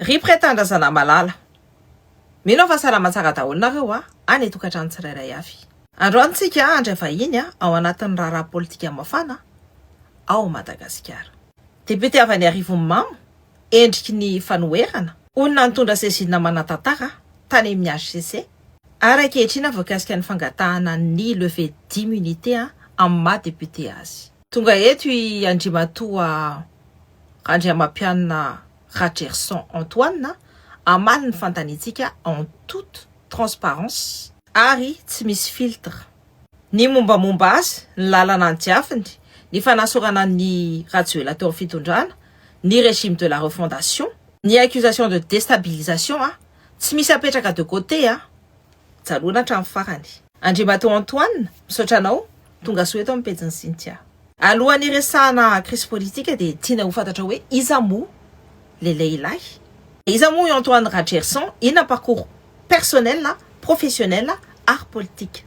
Ry pretandrazana malala. Mino fa salama tsara daholo nareo any tokantrano tsirairay avy. Androany tsika andray vahiny ao anatin'ny raharaha politika mafana ao Madagasikara. Député avy any Arivomamo endriky ny fanoherana onona nitondra sezina manatantara tany amin'ny HCC ary ankehitriny voakasika ny fangatahana ny levée d'immunité amin'ny maha député azy. Tonga eto i Andrimatoa Randriamampianina Rajerson Antoine amaly ny fantanitsika en toute transparence ary tsy misy filtre. Ny mombamomba azy, ny lalana antiafiny, ny fanasorana ny radio fitondrana, ny régime de la refondation, ny accusation de déstabilisation tsy misy apetraka de côté jalona hatramin'ny farany. Andrimatoa Antoine, misaotra anao, tonga soa eto amin'ny pejiny Cynthia. Alohan'ny resahana crise politique dia tiana ho fantatra hoe iza moa le lehilahy. Iza moa Antoine Rajerson, inona parcours personnel, professionnel ary politique.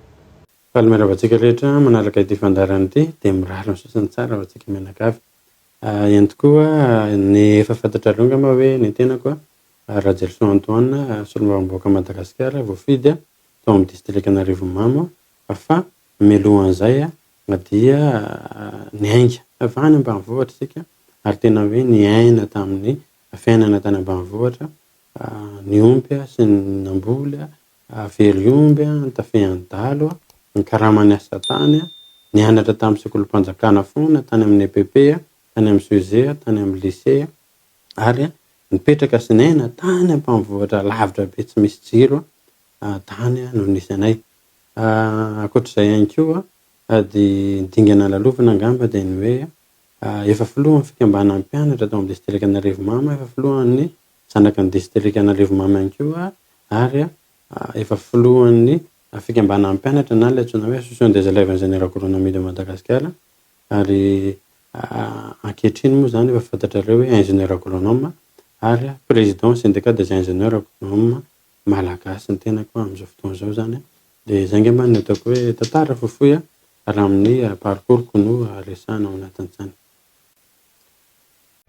Fahalamera vatsika rehetra manaraka ity fandarana ity dia mirary ny sosany tsara vatsika mianakavy. Ihany tokoa ny efa fantatra longa ma hoe ny tenako Rajerson Antoine solombavamboaka Madagasikara voafidy tao amin'ny district Arivomamo fa mialohan'izay dia niainga avy any ambanivohitra sika ary tena hoe niaina tamin'ny fiainana tany ambanivohitra, niompy sy ny namboly, very omby, nitafehan-dalo, ny karamany asa tany, nianatra tamin'ny sekolim-panjakana foana tany amin'ny EPP, tany amin'ny SOGE, tany amin'ny lycée ary nipetraka sy naina tany ambanivohitra lavitra be tsy misy jiro tany no nisy anay. Ankoatr'izay ihany koa dia dingana lalovana angamba dia ny hoe efa filohan'ny fikambanan'ny mpianatra tao amin'ny district Arivomamo, efa filohan'ny zanakan'ny district Arivomamo ihany koa ary efa filohan'ny fikambanan'ny mpianatra na ilay antsoina hoe association des élèves ingénieurs agronomie de Madagascar ary ankehitriny moa zany efa fantatrareo hoe ingénieur agronome ary président syndicat des ingénieurs agronomes malagasy ny tenako amin'izao fotoana izao zany. Dia izay angamba ny ataoko hoe tantara fohifohy raha amin'ny parcours-ko no resahana ao anatin'izany.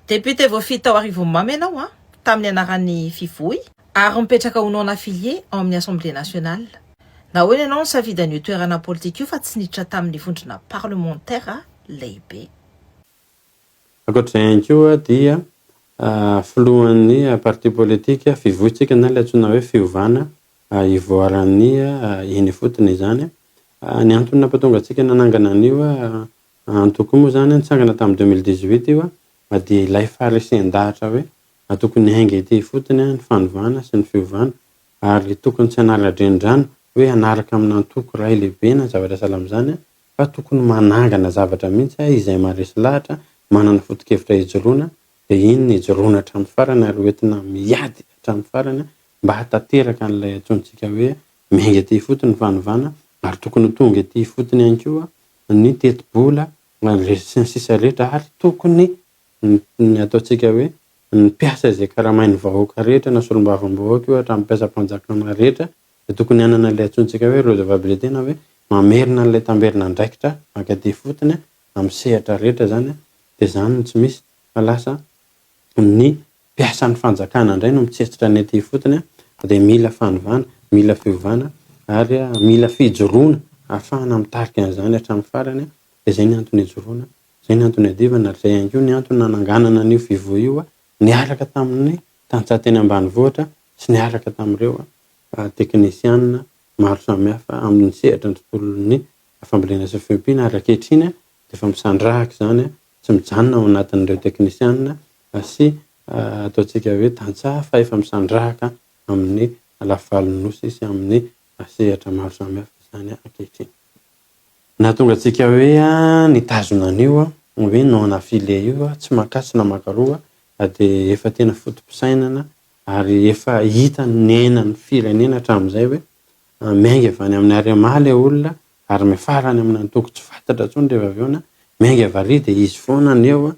Député voafidy tao Arivomamo ianao tamin'ny anaran'ny Fivoy ary mipetraka ho non affilié ao amin'ny Assemblée nationale. Na hoe ianao ny safidy toerana politique io fa tsy niditra tamin'ny vondrona parlementaire lehibe. Ankoatr'izay ihany koa dia filohan'ny parti politique fivoitsika na ilay antsoina hoe fiovana ivoaran'ny iny fotony izany. Ny antony nampatonga antsika nanangana an'io antoko moa zany nitsangana tamin'ny 2018 io dia ilay faharesen-dahatra hoe tokony hainga ity fotony ny fanovana sy ny fiovana ary tokony tsy analadrendrano hoe anaraka amin'ny antoko ray lehibe na zavatra sahala amin'izany fa tokony manangana zavatra mihitsy izay maharesy lahatra manana foto-kevitra hijoroana dia iny ny hijoroana hatramin'ny farany ary hoentina miady hatramin'ny farany mba hatateraka an'ilay antsontsika hoe miainga ity fotony ny fanovana ary tokony tonga ity fotony ihany koa ny teti-bola sy ny sisa rehetra ary tokony ny ataontsika hoe ny mpiasa izay karamain'ny vahoaka rehetra na solombavamboaka io hatramin'ny mpiasam-panjakana rehetra dia tokony hanana ilay antsontsika hoe redevabilité na hoe mamerina an'ilay tamberina andraikitra maka ity fotony amin'ny sehatra rehetra zany dia zany no tsy misy fa lasa ny mpiasan'ny fanjakana indray no mitsetsitra ny ity fotony dia mila fanovana, mila fiovana ary mila fijoroana ahafahana mitarika an'izany hatramin'ny farany dia izay ny antony hijoroana, izay ny antony adivana ary izay ihany koa ny antony nananganana an'io Fivoy io niaraka tamin'ny tantsateny ambanivohitra sy niaraka tamin'ireo teknisianina maro samihafa amin'ny sehatra ny tontolon'ny fambolena sy fiompiana ary ankehitriny dia efa misandrahaka izany tsy mijanona ao anatin'ireo teknisianina sy ataontsika hoe tantsaha fa efa misandrahaka amin'ny lavalonynosy sy amin'ny sehatra maro samihafa izany ankehitriny. Nahatonga antsika hoe nitazona an'io hoe non affilié io tsy makasy na makaroa dia efa tena fotom-pisainana ary efa hita ny ainan'ny firenena hatramin'izay hoe miainga avy any amin'ny Ariamaly olona ary mifarany amin'ny antoko tsy fantatra intsony rehefa avy eo miainga vary dia izy foana ny eo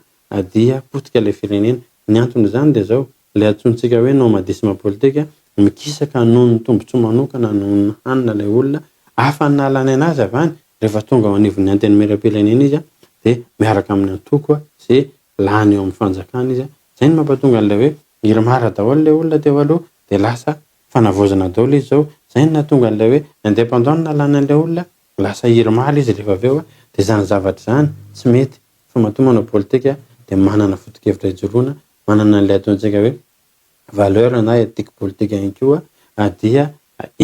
dia potika ilay firenena. Ny antony izany dia zao ilay antsontsika hoe nomadisme politique mikisaka noho ny tombotsoa manokana noho ny hanina ilay olona hafa ny nalany anazy avy any rehefa tonga ao anivon'ny antenimieram-pirenena izy dia miaraka amin'ny antoko izay lany eo amin'ny fanjakana izy. Izay no mampatonga an'ilay hoe irmara daholo le olona teo aloha dia lasa fanavozana daholo izy zao zay no nahatonga an'ilay hoe indépendant nalana an'ilay olona lasa irmala izy rehefa avy eo dia zany zavatra zany tsy mety fa matoa manao politika dia manana foto-kevitra ijoroana manana an'ilay ataontsika hoe valeur na éthique politique ihany koa dia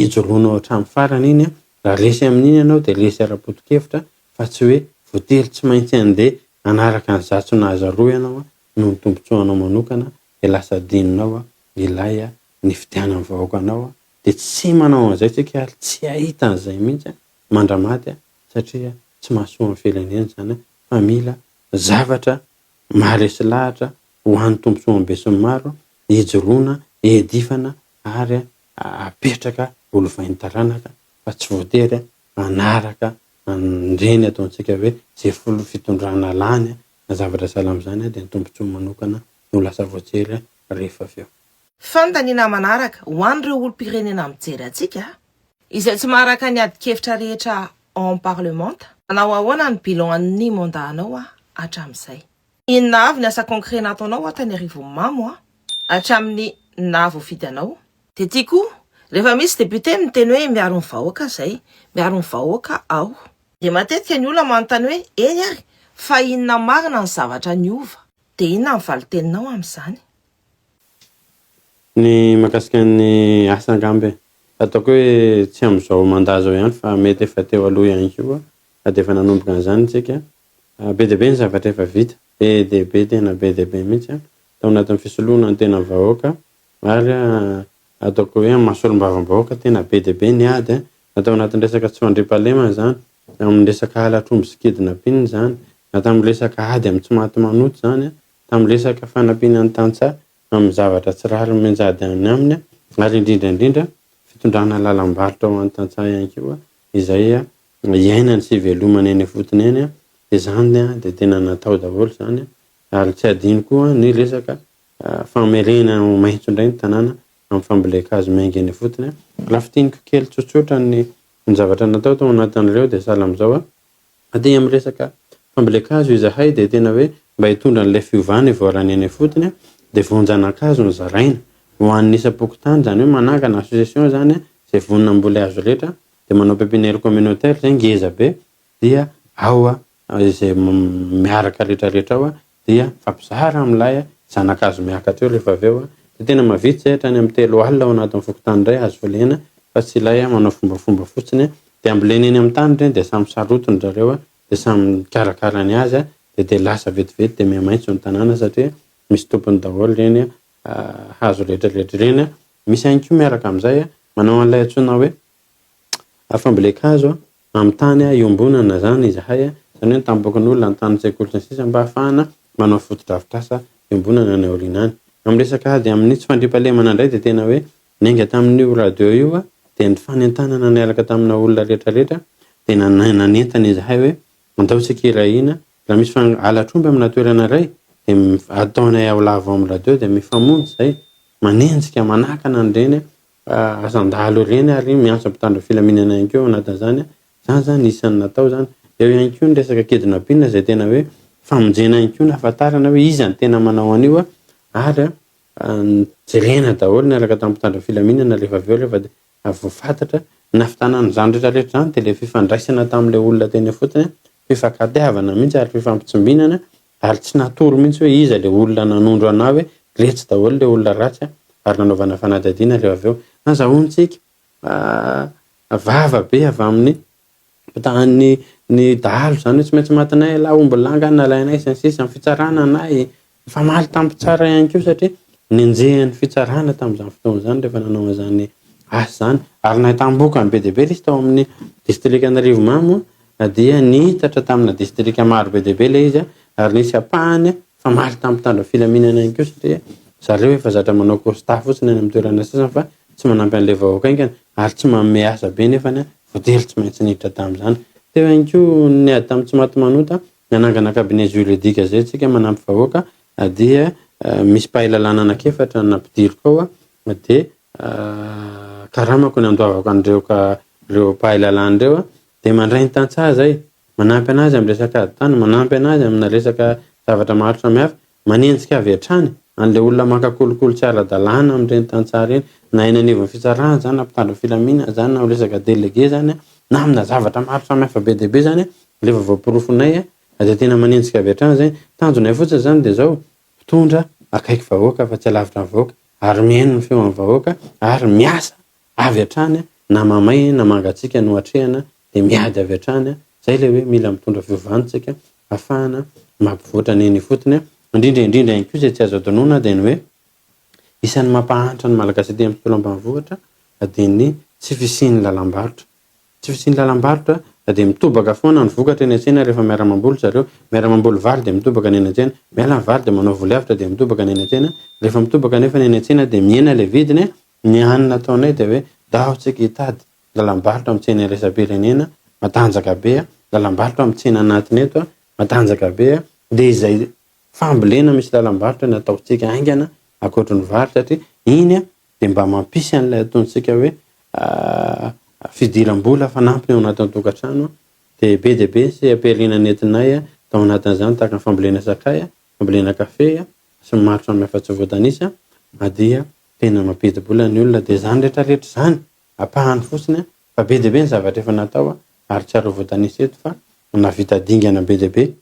ijoroanao hatramin'ny farany iny raha resy amin'iny ianao dia resy ara-poto-kevitra fa tsy hoe voatery tsy maintsy andeha anaraka ny zatso nahazaroa ianao no ny tombontsoanao manokana dia lasa dininao ilay ny fidianany vahoaka anao dia tsy manao an'izay tsika ary tsy ahita an'izay mihitsy mandramaty satria tsy mahasoa amin'ny firenena zany fa mila zavatra maharesy lahatra ho an'ny tombontsoan'ny be sy ny maro ijoroana edifana ary apetraka olo vaintaranaka fa tsy voatery anaraka andreny ataontsika hoe zay folo fitondrana lany na zavatra salam'izany dia ny tombontsoa manokana no lasa voatsely rehefa avy eo. Fanontaniana manaraka ho an'ireo olom-pirenena mijery antsika izay tsy maharaka ny adi-kevitra rehetra en parlementa manao ahoana ny bilan an'ny mandaanao hatramin'izay. Inona avy ny asa concret nataonao tany Arivomamo hatramin'ny nahavoafidy anao dia tia koa rehefa misy député miteny hoe miaro ny vahoaka zay miaro ny vahoaka aho dia matetika ny olona manontany hoe eny ary fa inona marina ny zavatra niova dia inona ny valiteninao amin'izany. Ny mahakasika ny asa angambe ataoko hoe tsy amin'izao mandat zao ihany fa mety efa teo aloha ihany koa dia efa nanomboka an'izany tsika be dia be ny zavatra efa vita be dia be tena be dia be mihitsy tao anatin'ny fisoloana ny tena vahoaka ary ataoko hoe mahasolom-bavam-bahoaka tena be dia be ny ady natao anatin'ny resaka tsy fandriam-pahalemana zany amin'ny resaka halatromby sy kidnapping zany na tamin'ny resaka ady amin'ny tsy maty manoto zany tamin'ny resaka fanampiana ny tantsaha amin'ny zavatra tsy rary menjady any aminy ary indrindra fitondrana lalam-barotra ho an'ny tantsaha ihany koa izay iainany sy velomana eny fotony eny dia zany dia tena natao daholo zany ary tsy adino koa ny resaka famerena maitso indray ny tanàna amin'ny famboleka-hazo mainga eny fotony lafitiniko kely tsotsotra ny zavatra natao tao anatin'ireo dia sahala amin'izao dia amin'ny resaka famboleka-hazo izahay dia tena hoe mba hitondra n'ilay fiovana voarany eny fotony dia vonjana-kazo ny zaraina ho an'ny isam-pokotany zany hoe manangana association zany izay vonona mbola hazo rehetra dia manao pépinière communautaire zay ngeza be dia ao izay miaraka rehetrarehetra ao dia fampizara amin'ilay zanakazo miakatra eo rehefa avy eo dia tena mavitsy zay hatrany amin'ny 3 alina ao anatin'ny fokotany iray azo volena fa tsy ilay manao fombafomba fotsiny dia ambolena eny amin'ny tany ireny dia samy sarotony zareo dia samy karakarany azy dia lasa vetivety dia miamaitso ny tanàna satria misy tompony daholo ireny hazo rehetrarehetra ireny misy ihany koa miaraka amin'izay manao an'ilay antsoina hoe famboleka-hazo amin'ny tany iombonana zany izahay zany hoe tambokin'olona ny tany sekoly sy ny sisa mba ahafahana manao fotodrafitrasa iombonana ny aoriana any amin'ny resaka ady amin'ny tsy fandriam-pahalemana indray dia tena hoe nenga tamin'io radio io dia ny fanentanana niaraka tamina olona rehetrarehetra dia nanentana izahay hoe andaontsika irahina raha misy halatromby amina toerana iray dia ataonay ao lavo amin'ny radio dia mifamonjy zay manenjika manakana an'ireny asandalo ireny ary miantso mpitandro filaminana ihany koa anatin'izany zany isan'ny natao zany eo ihany koa ny resaka kidnapping zay tena hoe famonjena ihany koa ny ahafantarana hoe iza ny tena manao an'io ary jerena daholo niaraka tamin'ny mpitandro filaminana rehefa avy eo rehefa voafantatra nafitanany zany rehetrarehetra zany dia le fifandraisana tamin'ilay olona teny fotony fifankatiavana mihitsy ary fifampitsombinana ary tsy natory mihitsy hoe iza le olona nanondro anao hoe retsy daholo le olona ratsy ary nanaovana fanadadiana rehefa avy eo nazahoantsika vava be avy amin'ny mpitahany ny dahalo zany hoe tsy maintsy matinay la omby langa nalainay sy ny sisa ny fitsarana anay famaly tamin'ny tsara ihany koa satria nenjehan'ny fitsarana tamin'izany fotoana zany rehefa nanao an'izany asa zany ary nahitam-boka ny be dia be izy tao amin'ny distrika Anarivomamo dia nihitatra tamina distrika maro be dia be ilay izy ary nisy apahany famaly tamin'ny mpitandro filaminana ihany koa satria zareo efa zatra manao constat fotsiny any amin'ny toerana sasany fa tsy manampy an'ilay vahoaka aingana ary tsy manome asa be nefany voatery tsy maintsy niditra tamin'izany teo ihany koa ny ady tamin'ny tsy maty manota nanangana cabinet juridika zay tsika manampy vahoaka dia misy pahalalana anakefatra nampidiriko ao dia karamako ny andoavako an'ireo pahalalana ireo dia mandray ny tantsaha zay manampy anazy amin'ny resaka ady tany manampy anazy amina resaka zavatra maro samihafa manenjika avy hatrany an'le olona makakolokolo tsy ara-dalàna amin'ireny tantsaha eny, na eny anivon'ny fitsarana zany na mpitandro filaminana zany na resaka délégué zany na amina zavatra maro samihafa be deaibe zany rehefa voaporofonay dia tena manenjika avy hatrany zay. Tanjonay fotsiny zany dia zao mpitondra akaiky vahoaka fa tsy alavitra ny vahoaka, ary mihaino ny feo amin'ny vahoaka, ary miasa avy hatrany na mamay na mangatsika no atrehana dia miady avy hatrany. Zay le hoe mila mitondra fiovantsika ahafahana mampivoatra ny eny fotony. Indrindra ihany koa izay tsy azo adonona dia ny hoe isan'ny mampahantra ny malagasy aty amin'ny tontolo ambanivohitra dia ny tsy fisian'ny lalam-barotra. Tsy fisian'ny lalam-barotra dia mitobaka foana ny vokatra eny an-tsena rehefa miara-mamboly zareo. Miara-mamboly vary dia mitobaka ny eny an-tsena, miala ny vary dia manao voly avitra dia mitobaka ny eny an-tsena. Rehefa mitobaka nefa ny eny an-tsena dia miena ilay vidiny. Ny hanina ataonay dia hoe dahotsika hitady lalam-barotra amin'ny tsena iraisam-pirenena matanjaka be, lalam-barotra amin'ny tsena anatiny eto matanjaka be, dia izay fambolena misy lalam-barotra ny ataontsika haingana ankoatra ny vary, satria iny dia mba mampisy an'ilay ataontsika hoe fidiram-bola fanampiny ao anatin'ny tokantrano. Dia be dia be sy ampiarina nentinay tao anatin'izany tahaka ny fambolena sakay, fambolena kafe sy ny maro samihafa tsy voatanisa, dia tena mampidi-bola ny olona. Dia zany rehetrarehetra zany apahany fotsiny fa be dia be ny zavatra efa natao ary tsy ary voatanisa eto fa navita dingana be dia be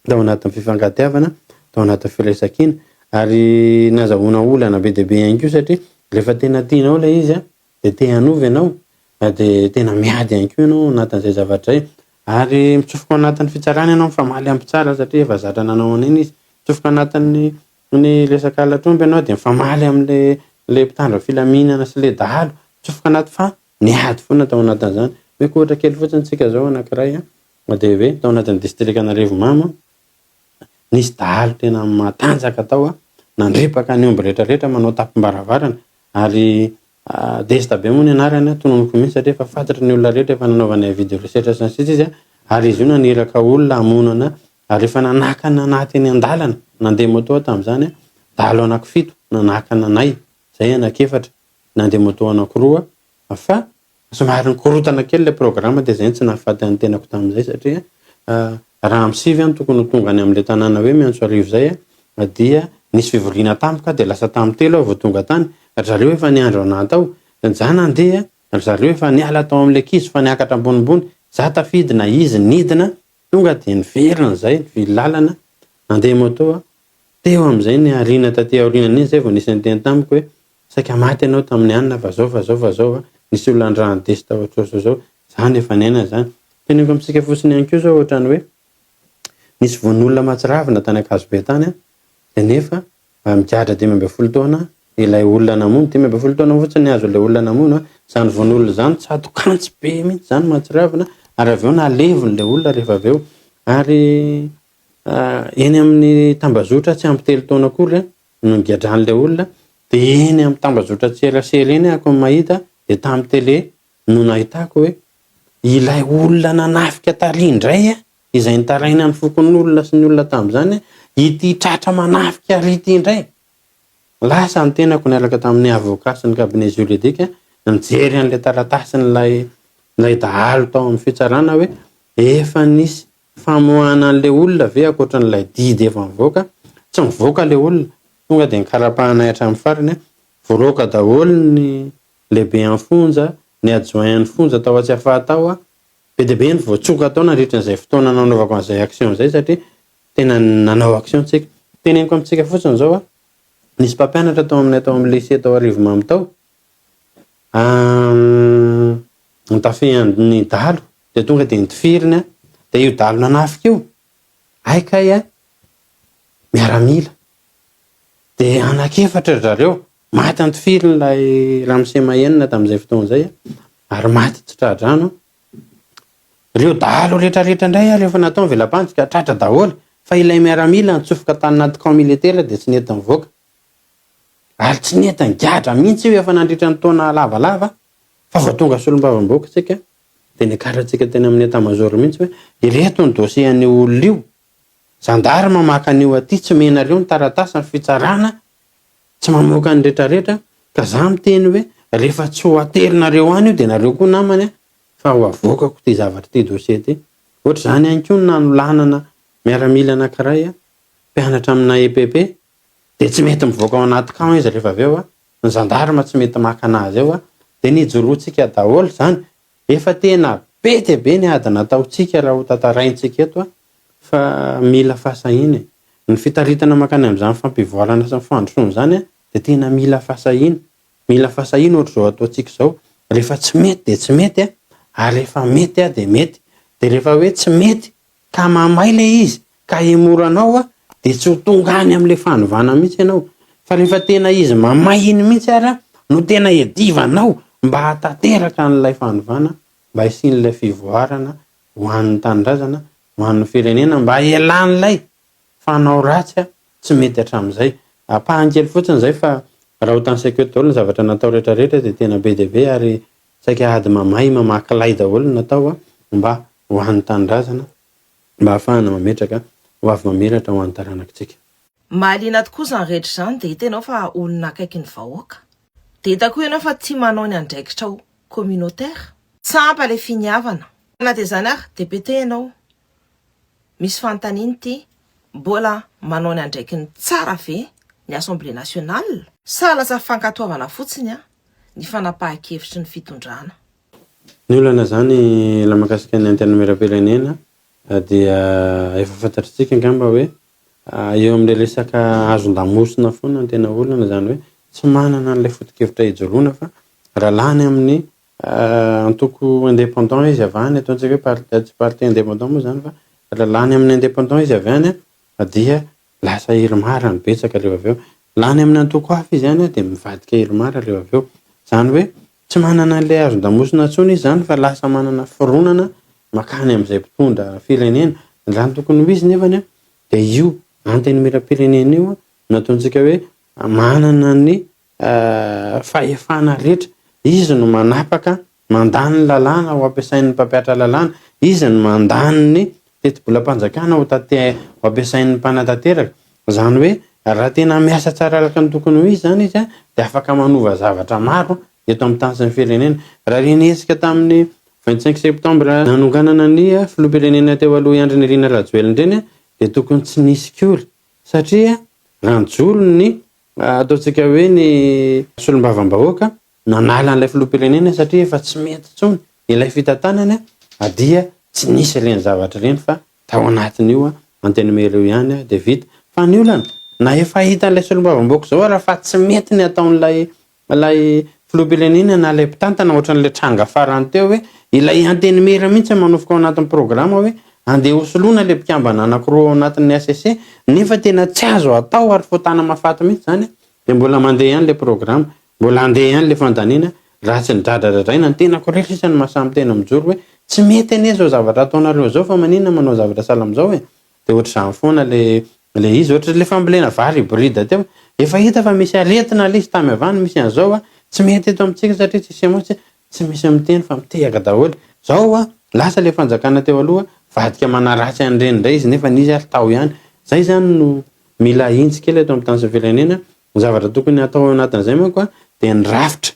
tao anatin'ny fifangatiavana, tao anatin'ny firaisan-kina, ary nazahoana olana be dia be ihany koa, satria rehefa tena tianao ilay izy dia te hanovy ianao dia tena miady ihany koa ianao anatin'izay zavatra izay. Ary mitsofoka anatin'ny fitsarana ianao mifamaly ampy tsara satria efa zatra nanao an'iny izy. Mitsofoka anatin'ny resaka alatromby ianao dia mifamaly amin'ilay mpitandro filaminana sy ilay dahalo, mitsofoka anaty fa niady foana tao anatin'izany. Hoe kohatra kely fotsiny tsika zao anankiray dia hoe tao anatin'ny district Anarivomamy nisy dahalo tena matanjaka tao nandrepaka ny omby rehetrarehetra manao tapim-baravarana, ary desta be moa ny anarany tononoko mihitsy satria efa fantatry ny olona rehetra efa nanaovana video research sy ny sisa izy, ary izy io naniraka olona hamonana, ary efa nanakana anaty eny an-dalana nandeha moto tamin'izany dahalo anankifito nanakana anay, zay anankefatra, nandeha moto anankiroa, fa somary nikorotana kely ilay programma dia zay tsy nahafaty ny tenako tamin'izay, satria raha amin'ny sivy tokony ho tonga any amin'ilay tanàna hoe Miantsorivo zay dia nisy fivoriana tampoka dia lasa tamin'ny telo vao tonga tany. Ry zareo efa niandro anahy tao, za nandeha, ry zareo efa niala tao amin'ilay kiso fa niakatra ambonimbony, za tafidina izy nidina, tonga dia niverina zay ny lalana, nandeha moto teo amin'izay ny arina taty aoriana iny, zay vao nisy niteny tamiko hoe saika maty ianao tamin'ny anina fa zao nisy olona andrany desta ohatr'izao zany efa niaina zany. Teneniko amintsika fotsiny ihany koa zao ohatrany hoe nisy vonin'olona matsiravina tany Akazobe tany dia nefa migadra 5 taona ilay olona namono, 5 taona fotsiny azo ilay olona namono, zany vonin'olona zany tsy ato-kantsy be mihitsy zany matsiravina, ary avy eo nalevon'ilay olona rehefa avy eo. Ary eny amin'ny tambazotra tsy ampy 3 taona akory no nigadran'ilay olona, dia eny amin'ny tambazotra tsy elasely eny ako mahita dia tamin'ny tele no nahitako hoe ilay olona nanafika tarindray izay nitaraina ny fokon'olona sy ny olona tamin'izany ity tratra manafika rity indray. Lasa ny tenako niaraka tamin'ny avoka sy ny cabinet juridique nijery an'ilay taratasy n'ilay dahalo tao amin'ny fitsarana hoe efa nisy famoahana an'ilay olona ve akoatra n'ilay didy efa mivoaka, tsy mivoaka ilay olona, tonga dia nikarapahana hatramin'ny farany voaroaka daholo ny lehibe amin'ny fonja, ny adjoint ny fonja tao tsy afahatao, be dia be ny voatsoka tao nandritra n'izay fotoana nanaovako an'izay action izay, satria tena nanao action tsika. Teneniko amintsika fotsiny zao nisy mpampianatra tao aminay tao amin'ny lycée tao Arivomamy tao, nitafehan'ny dahalo dia tonga dia nitifiriny dia io dahalo nanafika io aikay miaramila dia anankefatra zareo maty antifiriny ilay Ramose Mahenina tamin'izay fotoana izay, ary maty tsy tradrano. Ireo dahalo rehetrarehetra indray rehefa natao velapantsika tratra daholo, fa ilay miaramila nitsofoka tany anaty camp militaire dia tsy nety mivoaka, ary tsy nety nigadra mihitsy io efa nandritra ny taona lavalava, fa vao tonga solombavam-boaka tsika dia nikarantsika teny amin'ny etat-major mihitsy hoe ireto ny dossier an'io olona io, zandarma maka an'io aty, tsy menareo ny taratasy ny fitsarana, tsy mamoaka ny rehetrarehetra, ka za miteny hoe rehefa tsy ho aterinareo any io dia nareo koa namany fa ho avokako ty zavatra ty dossier ty. Ohatra zany ihany koa nanolanana miaramila anankiray mpianatra amina EPP dia tsy mety mivoaka ao anaty camp izy rehefa avy eo ny gendarme tsy mety maka anazy eo dia nijoroantsika daholo zany efa tena be dia be ny ady nataontsika raha ho tantaraintsika eto fa mila fahasahina ny fitaritana makany amin'izany fampivoarana sy fandrosoana zany dia tena mila fahasahina ohatr' zao ataontsika zao rehefa tsy mety dia tsy mety ary rehefa mety dia mety dia rehefa hoe tsy mety ka mamay le izy ka emoranao dia tsy ho tonga any amin'ilay fanovana mihitsy ianao fa rehefa tena izy mamay iny mihitsy ara no tena edivanao mba hatateraka n'ilay fanovana mba hisian'ilay fivoarana ho an'ny tanindrazana ho an'ny firenena mba elan'ilay fanao ratsy tsy mety hatramin'izay ampahakely fotsiny zay fa raha ho tansaiko eto daholo ny zavatra natao rehetrarehetra dia tena be dia be ary saika ady mamay mamakilay daholo natao mba ho an'ny tanindrazana mba hahafahana mametraka ho avy mamiratra ho an'ny taranakitsika. Mahaliana tokoa zany rehetra zany dia hitanao fa olona akaiky ny vahoaka dia hitako ianao fa tsy manao ny andraikitra ao communautaire tsy ampy ilay finiavana na dia zany ary député ianao misy fanontaniana ity mbola manao ny andraikiny tsara ve ny assemblée nationale sa lasa fankatoavana fotsiny ny fanapahan-kevitry ny fitondrana. Ny olana zany la mahakasika ny antenimieram-pirenena dia efa fantatritsika angamba hoe eo amin'ilay resaka azon-damosina foana ny tena olana zany hoe tsy manana an'ilay foto-kevitra hijoroana fa raha lany amin'ny antoko indépendant izy avy any ataontsika hoe tsy parti indépendant moa zany fa raha lany amin'ny indépendant izy avy any dia lasa herimara ny betsaka rehefa avy eo lany amin'ny antoko hafa izy any dia mivadika herimara rehefa avy eo zany hoe tsy manana an'ilay azon-damosina intsony izy zany fa lasa manana fironana makany amin'izay mpitondra firenena zany tokony ho izy nefany dia io antenimieram-pirenena io nataontsika hoe manana ny fahefana rehetra izy no manapaka mandany ny lalàna ho ampiasain'ny mpampiatra lalàna izy no mandany ny teti-bolam-panjakana ho ampiasain'ny mpanatanteraka zany hoe raha tena miasa tsara araka ny tokony ho izy zany izy dia afaka manova zavatra maro eto amin'ny tany sy ny firenena raha renihetsika tamin'ny 25 septembre nanonganana ny filoham-pirenena teo aloha Andry Nirina Rajoelina ireny dia tokony tsy nisy kory satria ranjolo ny ataontsika hoe ny solombavam-bahoaka nanala an'ilay filoham-pirenena satria efa tsy mety intsony ilay fitantanana dia tsy nisy ireny zavatra ireny fa tao anatin'io antenimera eo ihany dia vita fa ny olana na efa hita an'ilay solombavam-bahoaka zao raha fa tsy mety ny ataon'ilay filoham-pirenena na ilay mpitantana ohatran'ilay tranga farany teo hoe ilay antenimera mihitsy manofoka ao anatin'ny programa hoe andeha hosoloana ilay mpikambana anankiroa ao anatin'ny ACC nefa tena tsy azo atao ary foatana mahafaty mihitsy zany dia mbola mandeha ihany ilay programa mbola andeha ihany ilay fandaniana raha tsy nidradradradraina ny tenako rehetra isany mahasamby tena mijoro hoe tsy mety anie zao zavatra ataonareo zao fa maninona manao zavatra sahala amin'izao dia ohatr'izany foana le izy ohatra le fambolena vary hybride teo efa hita fa misy aretina le izy tamy avany misy an'izao tsy mety eto amintsika satria tsisy motsy tsy misy miteny fa mitehaka daholo zao lasa le fanjakana teo aloha vadika manaratsy an'ireny indray izy nefa nizy ary tao ihany zay zany no mila intsika eto amin'ny tany sy firenena ny zavatra tokony atao ao anatin'izay manko dia ny rafitra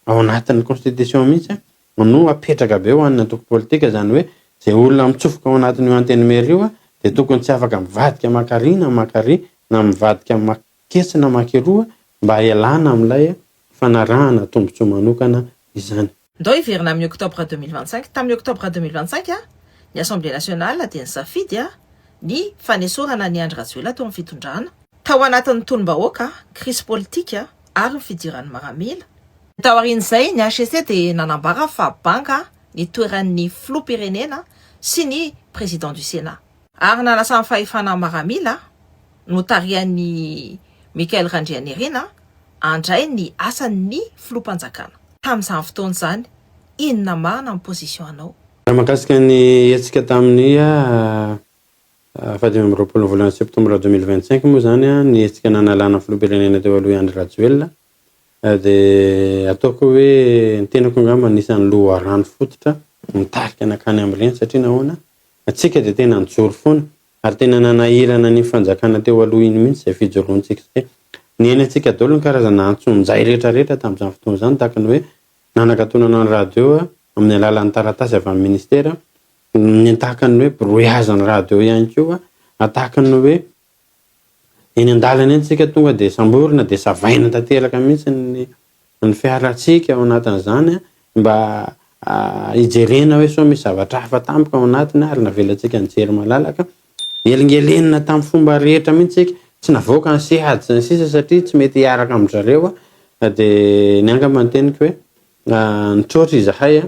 ao anatin'ny constitution mihitsy no apetraka be ho an'ny antoko politika zany hoe zay olona mitsofoka ao anatin'io antenimera io dia tokony tsy afaka mivadika makarina makary na mivadika maketsy na makeroa mba hialana amin'ilay fanarahana tombotsoa manokana izany. Ndao hiverina amin'ny octobre 2025 tamin'ny octobre 2025 ny assemblée nationale dia nisafidy ny fanesorana ny Andry Rajoelina tao amin'ny fitondrana tao anatin'ny tolom-bahoaka crise politika ary ny fidiran'ny maramila. Tao aorian'izay ny HCC dia nanambara fa banga ny toeran'ny filoham-pirenena sy ny président du Sénat ary nalasa ny fahefana maramila notarian'ny Mikael Randrianirina andray ny asan'ny filoham-panjakana. Tamin'izany fotoana izany inona marina amin'ny position anao? Raha mahakasika ny hetsika tamin'ny 18 volana septembre 2025 moa zany ny hetsika nanalana filoham-pirenena teo aloha Andry Rajoelina dia ataoko hoe ny tenako angamba anisan'ny loharano fototra mitarika nakany amin'ireny satria nahoana atsika dia tena nijoro foana ary tena nanahirana ny fanjakana teo aloha iny mihitsy izay fijoroantsika zay ny eny antsika daholo ny karazana antsonjay rehetrarehetra tamin'izany fotoana izany tahaka ny hoe nanakatonana ny radio amin'ny alalan'ny taratasy avy amin'ny ministera ny tahaka ny hoe brouillage ny radio ihany koa tahaka ny hoe eny an-dalana eny tsika tonga de samborina de savaina tanteraka mihitsy ny fiaratsika ao anatin'izany mba ijerena hoe so misy zavatra hafa tampoka ao anatiny ary navelatsika nijery malalaka elingelenina tamin'ny fomba rehetra mihitsy tsika tsy navoaka ny sehady sy ny sisa satria tsy mety hiaraka amin'zareo de ny angamba ny teniko hoe nitrotry izahay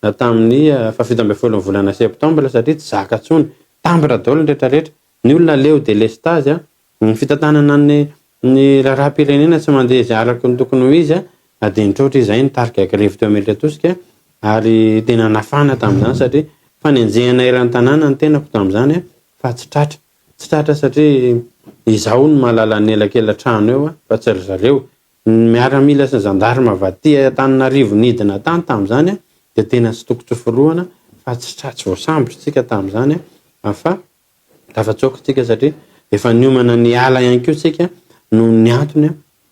tamin'ny fafito ambin'ny folon'ny volana septambra satria tsy zaka tsony tambatra daholo ny rehetrarehetra ny olona leo de lestage ny fitantanana ny raharam-pirenena tsy mandeha izay araka ny tokony ho izy de nitrotry izay nitarika grevy teo Amelitosika ary tena nafana tamin'izany satria fanenjehana eran'ny tanàna ny tenako tamin'izany fa tsy tratra satria izaho ny mahalala ny elakela-trano eo fa tsy ry zareo miaramila sy ny zandarma vaty Antananarivo nidina tany tamin'izany de tena tsy tokotsofiroana fa tsy tratsy voasambotra tsika tamin'izany fa tafatsoko tsika satria efa niomana ny ala ihany koa tsika no ny antony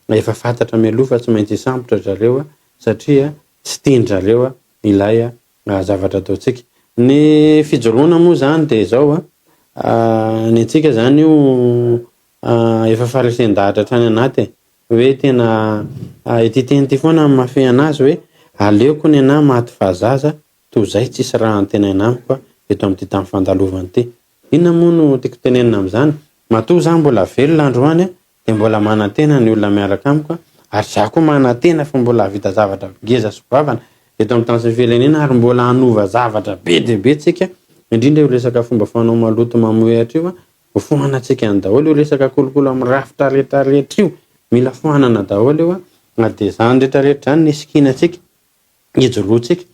efa fantatra mialoha fa tsy maintsy isambotra zareo satria tsy tian-jareo ilay zavatra ataotsika ny fijoroana moa zany de zao ny antsika zany io efa farisen-dahatra trany anaty hoe tena ititeny ty foana amin'ny mafy anazy hoe aleoko ny ana maty fahazaza toy zay tsisy raha antena anamiko eto amin'ity tamin'ny fandalovany ity inona moa no tiako tenenina amin'izany matoa zany mbola velona androany de mbola manantena ny olona miaraka amiko ary za koa manantena fa mbola vita zavatra geza sy bavana eto amin'ny tany sy ny firenena ary mbola hanova zavatra be de be tsika indrindra io resaka fomba fanao maloto mamoehatra io ho fohanatsika ny daholo io resaka kolokolo amin'ny rafitra rehetrarehetra io mila fohanana daholo io de zany rehetrarehetra zany nisikinatsika ijoroatsika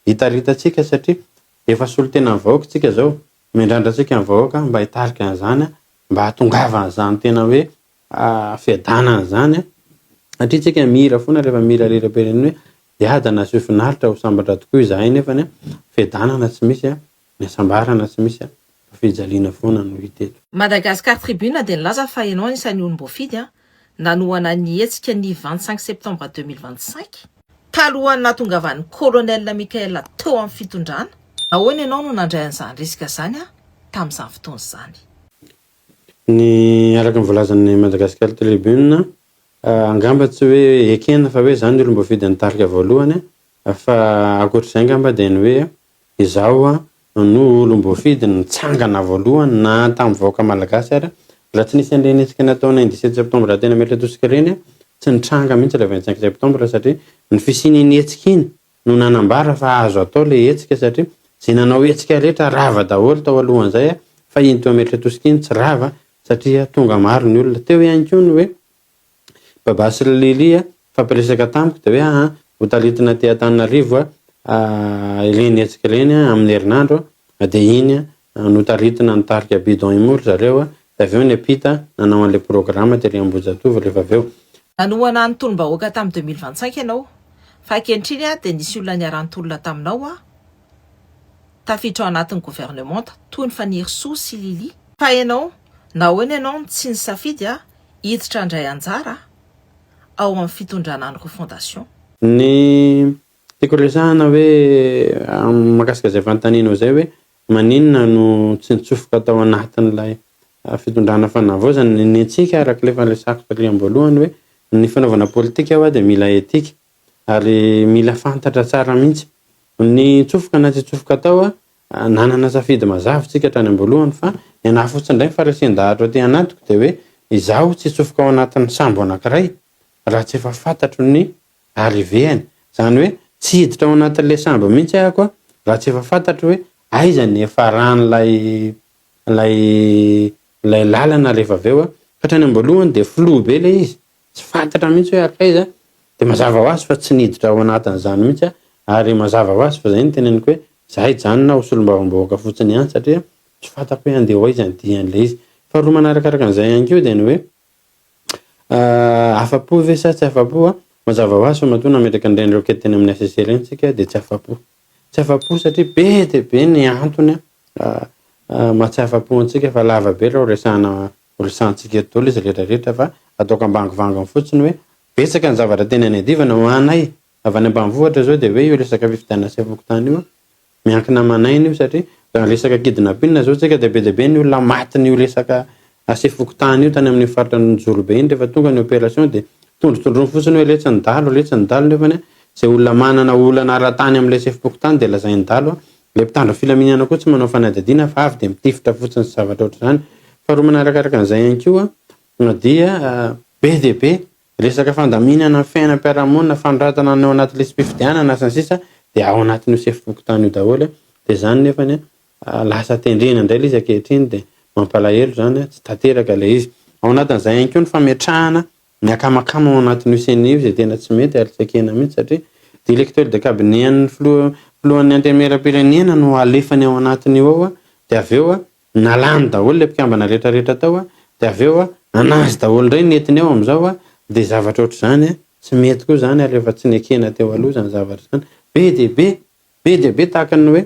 hitaritatsika satria efa solo tena ny vahoaka tsika zao mindrandratsika ny vahoaka mba hitarika an'izany mba hatongava an'izany tena hoe fiadana an'izany satria tsika mihira foana rehefa mihira reram-pirenena hoe iadana sy finaritra ho sambatra tokoa izahay nefany fiadanana tsy misy ny asambarana tsy misy fijaliana foana no hita eto. Madagascar Tribune de nilaza fa ianao anisan'ny olom-boafidy nanoana ny hetsika ny 25 septembre 2025 talohan'ny nahatongavan'ny colonel Michael teo amin'ny fitondrana ahoana ianao no nandray an'izany resaka zany tamin'izany fotoana izany. Ny araka ny voalazan'ny Madagascar Tribune angamba tsy hoe ekena fa hoe zany olom-boafidy nitarika voalohany fa akoatr'izay angamba de ny hoe izaho no olom-boafidy nitsangana voalohany na tamin'ny vahoaka malagasy ary raha tsy nisy an'ireny hetsika nataona 17 septembre tena Amelitosika ireny tsy nitranga mihitsy raha 25 septembre satria ny fisian'iny hetsika iny no nanambara fa azo atao le hetsika satria zay nanao hetsika rehetra rava daholo tao alohan'izay fa iny teo Amelitosika iny tsy rava satria tonga maro ny olona teo ihany koa ny hoe babasy Lilia fampiresaka tamiko de hoe hotalitina ty Antananarivo ireny hetsika ireny amin'ny herinandro de iny notaritina nitarika bidon imory zareo de aveo ny apita nanao an'le programma tery Ambojatovo rehefa aveo nanoana ny tolom-bahoaka tamin'ny 2025 ianao fa ankehitriny de nisy olona niarantolona taminao tafiditra ao anatin'ny gouvernement toy ny Faniry Soa sy Lily fa ianao nahoana ianao tsy nisafidy hiditra andray anjara ao amin'ny fitondrana ny fondation. Ny tiako resahana hoe mahakasika zay fanontanianao zay hoe maninona no tsy nitsofoka tao anatin'ilay fitondrana fanavaozana ny antsika araka le fahalesako taty am-boalohany hoe ny fanaovana politika de mila etika ary mila fantatra tsara mihitsy ny tsofoka na tsy tsofoka tao nanana safidy mazava tsika hatrany am-boalohany fa ny anahy fotsiny indray farisen-dahatra aty anatiko de hoe izaho tsy tsofoka ao anatin'ny sambo anankiray raha tsy efa fantatro ny arrivéany zany hoe tsy hiditra ao anatin'le sambo mihitsy ahako raha tsy efa fantatro hoe aiza ny efa ran'lay lalana rehefa aveo fa hatrany am-boalohany de flou be le izy tsy fantatra mihitsy hoe akaiza de mazava ho azy fa tsy niditra ao anatin'izany mihitsy ary mazava ho azy fa zay ny teneniko hoe zahay janona ho solombavam-bahoaka fotsiny ihany satria tsy fantako hoe andeha ho aiza andihan'le izy fa roa manarakaraka an'izay ihany koa de ny hoe afapo ve sa tsy afapo mazava ho azy fa matoa nametraka indrendreo ketiny amin'ny ACC reny tsika de tsy afapo satria be de be ny antony mahatsy afapo antsika fa lava be raha resantsika eto izy rehetrarehetra fa ataoko ambangivanginy fotsiny hoe betsaka ny zavatra tena ny adivana ho anay avy any ambanivohitra zao de hoe io resaka fifidianana sy avokotany io miankina manainy io satria raha resaka kidnapina zao tsika de be ny olona maty ny io resaka asefokotany io tany amin'ny faritra Njorobe iny rehefa tonga ny opération dia tondrotondrony fotsiny hoe letsy ny dalo nefa zay olona manana olana ara-tany amin'ilay sefokotany dia lazainy dalo ilay mpitandro filaminana koa tsy manao fanadihadiana fa avy dia mitifitra fotsiny sy zavatra ohatr'izany. Faharoa manarakaraka an'izay ihany koa dia be dia be resaka fandaminana fiainam-piarahamonina fanoratana ao anatin'ilay sy mpifidianana sy ny sisa dia ao anatin'io sefokotany io daholo dia izany nefany lasa tendrena indray ilay izy ankehitriny dia mampalahelo izany tsy tanteraka ilay izy. Ao anatin'izay ihany koa ny fametrahana ny akamakama ao anatin'io CNI izay tena tsy mety ary tsy ekena mihitsy satria directeur de cabinet-n'ny filohan'ny antemeram-pirenena no alefany ao anatin'io ao dia avy eo nalany daholo ilay mpikambana rehetrarehetra tao dia avy eo anazy daholo indray netiny ao amin'izao dia zavatra ohatr'izany tsy mety koa izany ary efa tsy nekena teo aloha izany zavatra izany be dia be tahaka ny hoe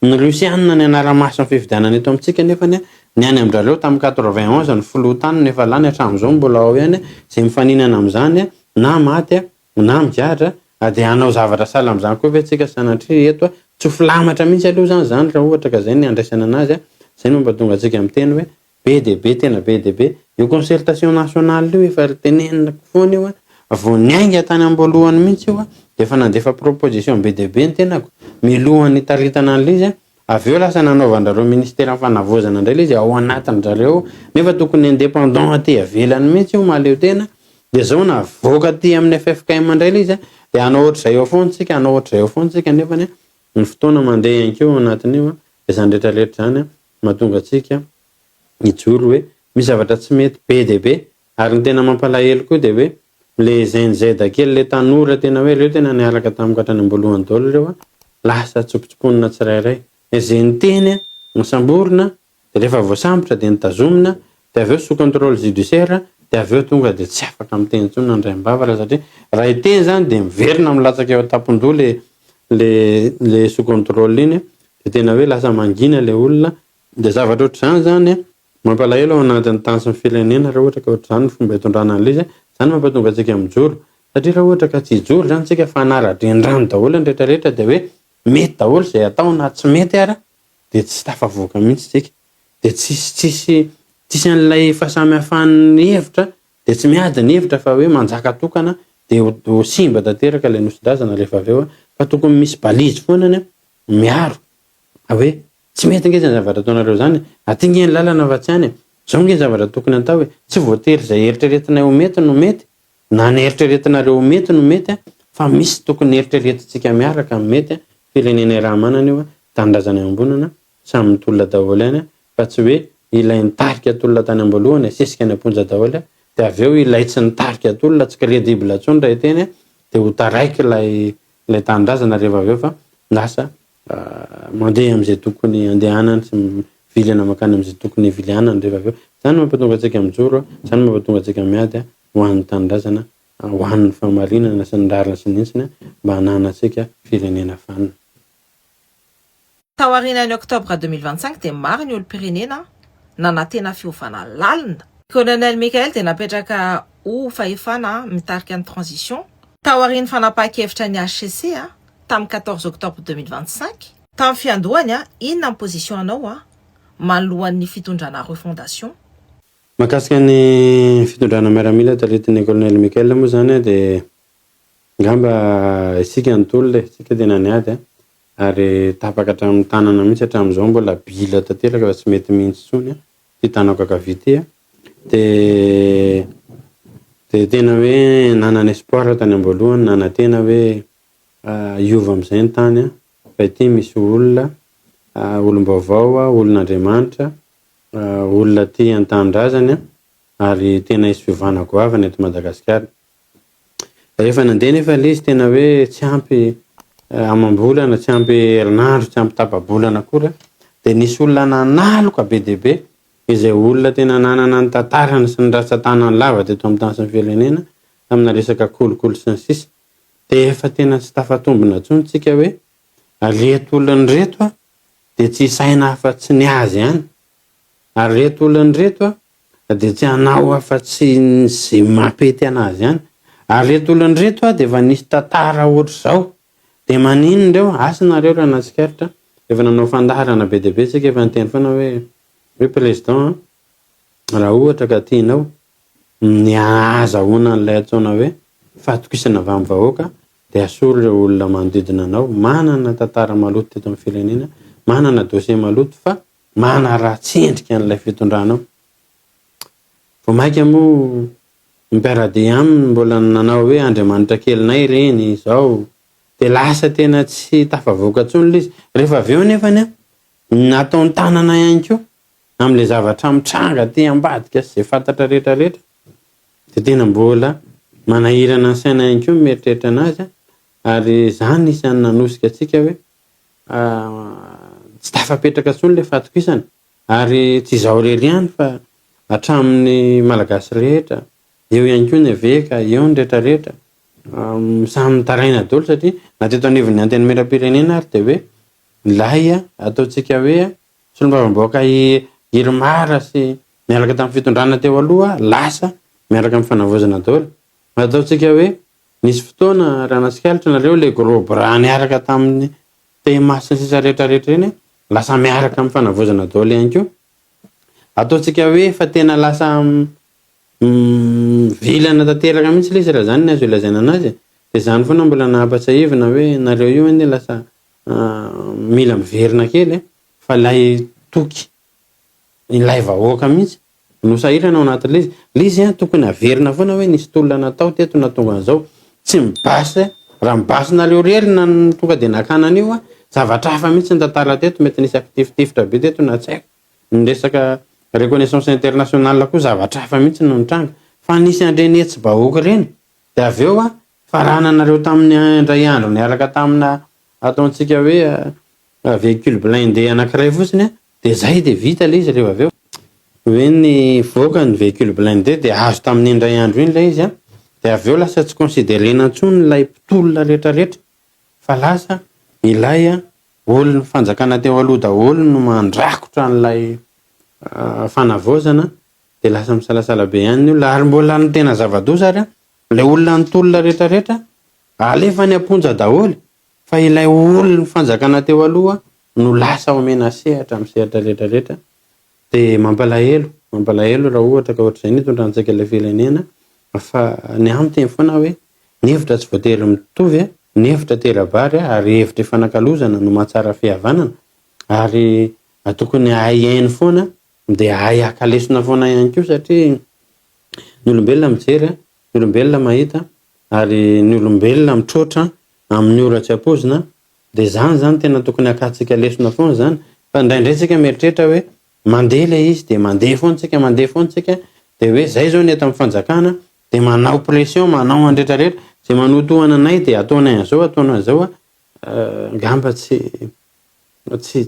ny Rusiana ny anara-maso ny fifidianana eto amintsika nefany ny any amin'izareo tamin'ny 91 ny filoha tany nefa lany hatramin'izao mbola ao ihany izay mifaninana amin'izany na maty na migadra dia hanao zavatra sahala amin'izany koa ve tsika sanatria eto tsy ho filamatra mihitsy aloha zany raha ohatra ka izay ny andraisana anazy izay no mampatonga antsika miteny hoe be dia be tena be dia be io concertation nationale io efa tenenina foana io vao niainga tany amboalohany mihitsy io dia efa nandefa proposition be dia be ny tenako milohan'ny taritana an'ilay izy avy eo lasa nanaovan'izareo ministera fanavozana indray ilay izy ao anatin'izareo nefa tokony indépendant aty avelany mihitsy io maleo tena dia zao navoaka aty amin'ny FFKM indray ilay izy dia hanao ohatr'izay ao foana tsika nefany ny fotoana mandeha ihany koa ao anatin'io dia izany rehetrarehetra izany mahatonga antsika hijoro hoe misy zavatra tsy mety be dia be ary ny tena mampalahelo koa dia hoe le ZNZ kely le tanora tena hoe reo tena niaraka tamin'ny katrany amboalohany daholo reo lasa tsopotsoponina tsirairay izay ny teny misamborina dia rehefa voasambotra dia nitazomina dia avy eo sous contrôle judiciaire dia avy eo tonga dia tsy afaka miteny intsony ny andray-bavaka satria raha iteny zany dia miverina milatsaka eo an-tampon-doha le sous contrôle iny dia tena hoe lasa mangina le olona dia zavatra ohatr'izany zany mampalahelo ao anatin'ny tany sy ny firenena raha ohatra ka ohatr'izany ny fomba hitondrana an'ilay izy izany mampatonga antsika mijoro satria raha ohatra ka tsy hijoro zany tsika fa hanara-drendrano daholo ny rehetrarehetra dia hoe mety daholo izay atao na tsy mety ara dia tsy tafavoaka mihitsy tsika dia tsisy an'ilay fahasamihafany hevitra dia tsy miady ny hevitra fa hoe manjaka tokana dia ho simba tanteraka ilay nosidrazana rehefa avy eo fa tokony misy balizy foanany miaro hoe tsy mety nge zany zavatra ataonareo zany atinge ny lalana fa tsy any zao nge zavatra tokony atao hoe tsy voatery izay eritreretinay ho mety no mety na ny eritreretinareo ho mety no mety fa misy tokony eritreretintsika miaraka mety firenena raha manana io tanindrazana ambonana samy mitolona daholo ihany fa tsy hoe ilay nitarika atolona tany amboalohany asesika ny amponja daholo dia avy eo ilay tsy nitarika atolona tsy crédible intsony raha iteny dia ho taraiky ilay tanindrazana rehefa avy eo fa lasa mandeha amin'izay tokony andehanany sy vilana makany amin'izay tokony vilianany rehefa avy eo izany mampatonga antsika mijoro izany mampatonga antsika miady ho an'ny tanindrazana ho an'ny famarinana sy ny rarina sy nintsina mba hananantsika firenena fanina. Tao aorianan'ny Oktobra 2025 dia maro ny olo-pirenena nanantena fiovana lalina. Colonel Michael dia napetraka ho fahefana mitarika ny transition tao aorian'ny fanapahan-kevitra ny HCC tamin'ny 14 Oktobra 2025 tamin'ny fiandohany inona ny position anao manoloan'ny fitondrana refondation. Mahakasika ny fitondrana miaramila taritin'ny Colonel Michael moa zany dia ngamba isika nitolona isika tena niady ary tapaka hatramin'ny tanana mihitsy hatramin'izao mbola bila tanteraka fa tsy mety mihitsy intsony ty tanako akavity dia tena hoe nanana espoir tany amboalohany nanantena hoe iova amin'izay ny tany fa ity misy olona olom-baovao olon'Andriamanitra olona ty an-tanindrazany ary tena isy fiovana goavana eto Madagasikara. Rehefa nandeha nefa ilay izy tena hoe tsy ampy amam-bolana tsy ampy herinandro tsy ampy tapa-bolana akory dia nisy olona nanaloka be dia be izay olona tena nanana ny tantarany sy ny rantsan-tanany lava teto amin'ny tany sy ny firenena amina resaka kolokolo sy ny sisa dia efa tena tsy tafatombona intsony tsika hoe reto olona reto dia tsy saina hafa tsy ny azy ihany ary reto olona reto dia tsy hanao hafa tsy izay mampety anazy ihany ary reto olona reto dia efa nisy tantara ohatr'izao dia manino ireo asanareo raha natsikaritra efa nanao fandaharana be dia be tsika efa niteny foana hoe président raha ohatra ka tianao ny azahoana an'ilay atsaona hoe fahatokisana avy amin'ny vahoaka dia asolo ireo olona manodidina anao manana tantara maloto teto amin'ny firenena, manana dosie maloto fa manara-tsendrika an'ilay fitondranao. Vao maika moa mpiara-dia aminy mbola nanao hoe Andriamanitra kelinay ireny izao dia lasa tena tsy tafavoaka intsony ilay izy. Rehefa avy eo nefany nataony tanana ihany koa amin'ilay zavatra mitranga ty ambadika sy izay fantatra rehetrarehetra dia tena mbola manahirana ny saina ihany koa mieritreritra anazy ary izany isan'ny nanosika antsika hoe tsy tafapetraka intsony ilay fahatokisana ary tsy izao irery ihany fa hatramin'ny malagasy rehetra, eo ihany koa ny aveka, eo ny rehetrarehetra samy mitaraina daholo satria na teto anivon'ny antenimieram-pirenena ary dia hoe ilay ataontsika hoe solombavam-bahoaka Irmara sy miaraka tamin'ny fitondrana teo aloha lasa miaraka amin'ny fanavozana daholo. Ataontsika hoe nisy fotoana raha nasikalitra nareo ilay groupe raha niaraka tamin'ny temasy ny sisa rehetrarehetra eny lasa miaraka amin'ny fanavozana daholo ihany koa. Ataontsika hoe fa tena lasa vilana tanteraka mihitsy ilay izy raha izany ny azo ilazaina anazy dia izany foana mbola nahampatsahivina hoe nareo io anie lasa mila miverina kely fa ilay toky ilay vahoaka mihitsy no sahirana ao anatin'ilay izy. Ilay izy tokony averina foana hoe nisy tolona natao teto natonga an'izao tsy mibasy raha mibasynareo rery na tonga dia nakanana io zavatra hafa mihitsy ny tantara teto mety nisy akitifitifitra be teto na tsy haiko ny resaka reconnaissance internationale koa zavatra hafa mihitsy no nitranga fa nisy andreny etsy bahoaka ireny dia avy eo farananareo tamin'ny indray andro niaraka tamina ataontsika hoe véhicule blindé anankiray fotsiny dia zay dia vita ilay izy rehefa avy eo hoe ny voaka ny véhicule blindé dia azo tamin'ny indray andro iny ilay izy dia avy eo lasa tsy considerena intsony ilay mpitolona rehetrarehetra fa lasa ilay olona fanjakana teo aloha daholo no mandrakotra n'ilay fanavozana dia lasa misalasala be ihany ny olona ary mbola ny tena zava-doza ary ilay olona nitolona rehetrarehetra alefa ny amponja daholo fa ilay olona fanjakana teo aloha no lasa omena sehatra amin'ny sehatra rehetrarehetra dia mampalahelo raha ohatra ka ohatr'izay nitondrantsika ilay firenena fa ny amin'ny teny foana hoe ny hevitra tsy voatery mitovy ny hevitra tera-bary ary hevitra ifanakalozana no mahatsara fihavanana ary tokony ahainy foana dia ahay akalesona foana ihany koa satria ny olombelona mijery ny olombelona mahita ary ny olombelona mitroatra amin'ny oratsy am-pozina dia zany tena tokony akatsika lesona foana zany fa indraindray tsika mieritreritra hoe mandeha ilay izy dia mandeha foantsika dia hoe zay zao ny eto amin'ny fanjakana dia manao pression manao andretrarehetra zay manotohana anay dia ataonay an'izao ngamba tsy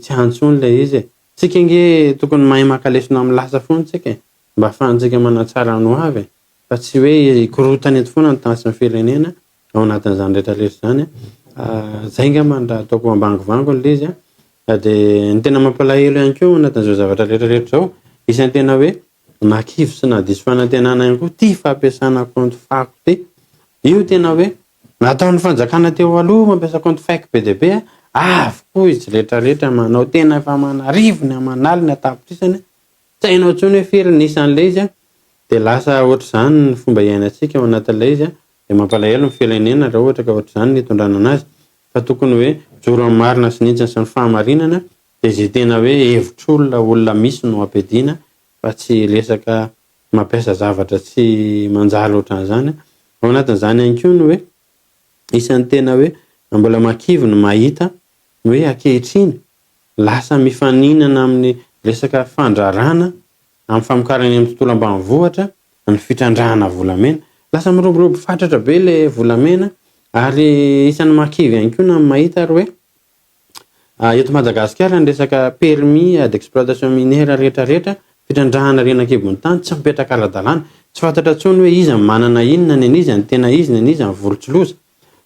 antsony ilay izy tsika nge tokony mahay makalesona amin'ny lasa foana tsika mba ahafahantsika manatsara no avy fa tsy hoe ikorotana eto foana ny tasy ny firenena ao anatin'izany rehetrarehetra zany zay ngamba raha ataoko ambangivango ilay izy dia ny tena mampalahelo ihany koa anatin'izao zavatra rehetrarehetra zao isan'ny tena hoe nakivo sy nadiso fanantenana ihany koa ty fampiasana compte fako ty io tena hoe nataon'ny fanjakana teo aloha mampiasa compte fako be dia be avokoa izy rehetrarehetra manao tena efa manarivo ny amanaly ny atapitrisany tsy hainao intsony hoe firy nisy an'ilay izy dia lasa ohatr'izany ny fomba iainantsika ao anatin'ilay izy dia mampalahelo ny firenena raha ohatra ka ohatr'izany nitondrana anazy fa tokony hoe joro amin'ny marina sy nintsana sy ny fahamarinana dia izay tena hoe hevitr'olona olona misy no ampiadiana fa tsy resaka mampiasa zavatra tsy manjary ohatran'izany ao anatin'izany ihany koa no hoe isan'ny tena hoe mbola makivo no mahita hoe ankehitriny lasa mifaninana amin'ny resaka fandrarana amin'ny famokarany amin'ny tontolo ambanivohitra ny fitrandrahana volamena lasa miroborobo fatratra be ilay volamena ary isan'ny makivo ihany koa na mahita ary hoe eto Madagasikara ny resaka permis d'exploitation minière rehetrarehetra fitrandrahana renakibon'ny tany tsy mipetraka ara-dalàna tsy fantatra intsony hoe izy manana inona ny an'izy ny tena izy ny an'izy ny volotsiloza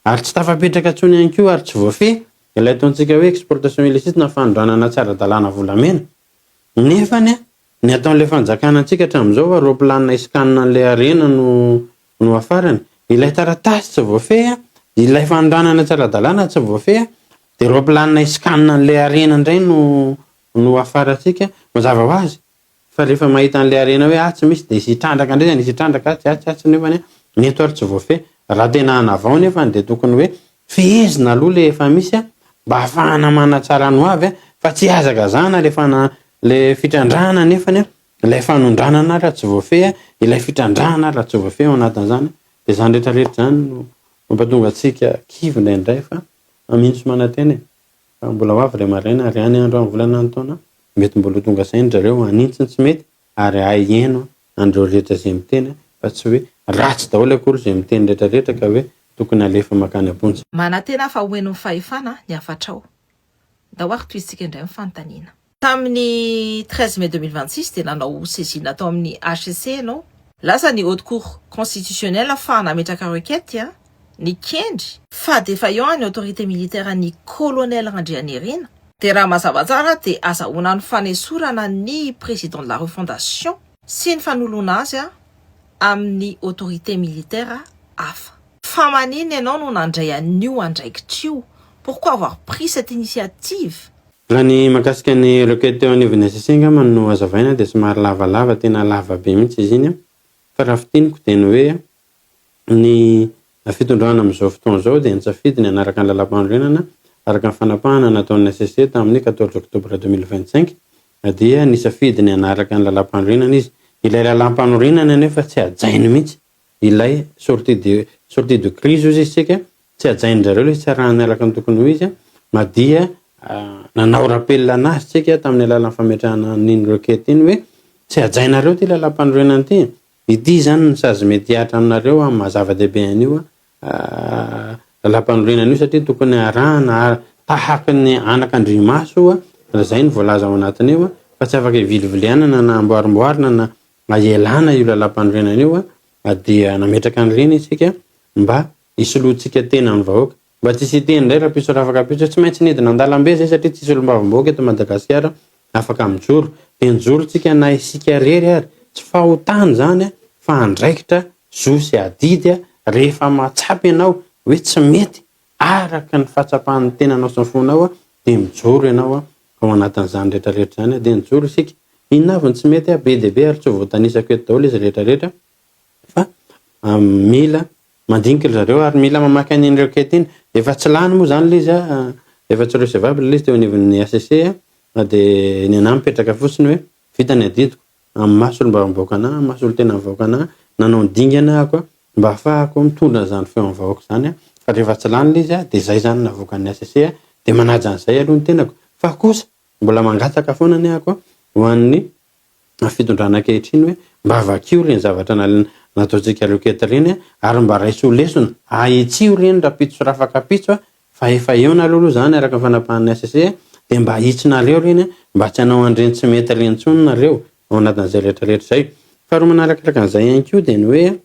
ary tsy tafapetraka intsony ihany koa ary tsy voafehy ilay ataontsika hoe exportation illicite na fanondranana tsy ara-dalàna volamena nefany ny ataon'ilay fanjakana antsika hatramin'izao roplanina iskanina an'ilay arena no afarany ilay taratasy tsy voafehy ilay fanondranana tsy ara-dalàna tsy voafehy dia roplanina iskanina an'ilay arena indray no afarantsika mazava ho azy fa rehefa mahita an'le arena hoe tsy misy de sitrandraka indray nisy trandraka tsy nefany neto ary tsy voafe raha tena anavao nefa de tokony hoe fehezina aloha le efa misy mba ahafahana manatsara ny hoavy fa tsy azakazana le fitrandrahana nefany ilay fanondranana raha tsy voafe ilay fitrandrahana raha tsy voafe ao anatin'izany de zany rehetrarehetra zany no mampatonga atsika kivy indraindray fa amintsy manantena fa mbola hoavy le maraina ary any andro amin'ny volana ny taona mety mbola tonga sainy zareo anintsy tsy mety ary aheno andreo rehetra zay miteny fa tsy hoe ratsy daholo akory zay miteny rehetrarehetra ka hoe tokony alefa makany ambontsy. Manantena fa hoeno ny fahefana ny afatrao da hoary toizitsika indray mifanontaniana. Tamin'ny 13 mai 2026 de nanao saisine atao amin'ny HCC ianao. Lasa ny haute cour constitutionnelle fa nametraka requête ny kendry fa defa eo ny autorité militaire ny colonel Randrianirina de raha mazava tsara de azahoana ny fanesorana ny président de la refondation sy ny fanoloana azy amin'ny autorité militaire hafa. Fa manina ianao no nandray an'io andraikitrio? Pourquoi avoir pris cette initiative? Raha ny mahakasika ny requête teo anivon'ny HCC ngamba no azavaina de somary lavalava tena lava be mihitsy izy iny fa raha fitiniko de ny hoe ny fitondrana amin'izao fotoana zao de nisafidy ny anaraka ny lalam-panorenana araka ny fanapahana nataon'ny HCC tamin'ny 14 octobre 2025 dia nisafidy ny anaraka ny lalam-panorenana izy. Ilay lalam-panorenana nefa tsy ajainy mihitsy ilay sortie de crise izy sika tsy ajainy zareo izy tsy arahany araka ny tokony ho izy madia nanao rappel anazy tsika tamin'ny alalan'ny fametrahana n'iny requête iny hoe tsy ajainareo ty lalam-panorenana ty ity zany ny sazy mety hiatra aminareo amin'ny mahazava-dehibe an'io lalam-panorenana io satria tokony arahana tahaky ny anak'Andriamaso raha zay ny voalaza ao anatiny io fa tsy afaka hivilivilianana na amboarimboarina na maelana io lalam-panorenana io dia nametraka an'ireny isika mba isoloantsika tena amin'ny vahoaka mba tsy siteny indray raha piso raha afaka piso tsy maintsy nidina an-dalambe zay satria tsisy olombavamboaka eto Madagasikara afaka mijoro de njorotsika na isika rery ary tsy fahotany zany fa andraikitra zo sy adidy rehefa mahatsapy ianao hoe tsy mety araka ny fahatsapahan'ny tenanao sy ny fonao de mijoro ianao ao anatin'izany rehetrarehetra zany de mijoro isika inona avy ny tsy mety be dia be ary tsy voatanisako eto daholo izy rehetrarehetra fa mila mandinika zareo ary mila mamaky an'iny requête iny efa tsy lany moa zany le izy efa tsy recevable le izy teo anivon'ny HCC de ny anahy mipetraka fotsiny hoe vita ny adidiko amin'ny masolo mba mivoaka anahy masolo tena mivoaka anahy nanao ny dingana ako mba ahafahako mitondra zany feo amin'ny vahoaka zany fa rehefa tsy lany le izy de zay zany navoaka ny HCC de manaja an'izay aloha ny tenako fa kosa mbola mangataka foana ny ako ho an'ny fitondrana ankehitriny hoe mba avakio reny zavatra nataontsika requête reny ary mba raiso lesona ahitsio reny raha pitso raha afaka pitso fa efa eo nalolo zany araka ny fanapahan'ny HCC de mba ahitsinareo reny mba tsy hanao andreny tsy mety reny tsony nareo ao anatin'izay rehetrarehetra zay. Fa roa manarakaraka an'izay ihany koa de ny hoe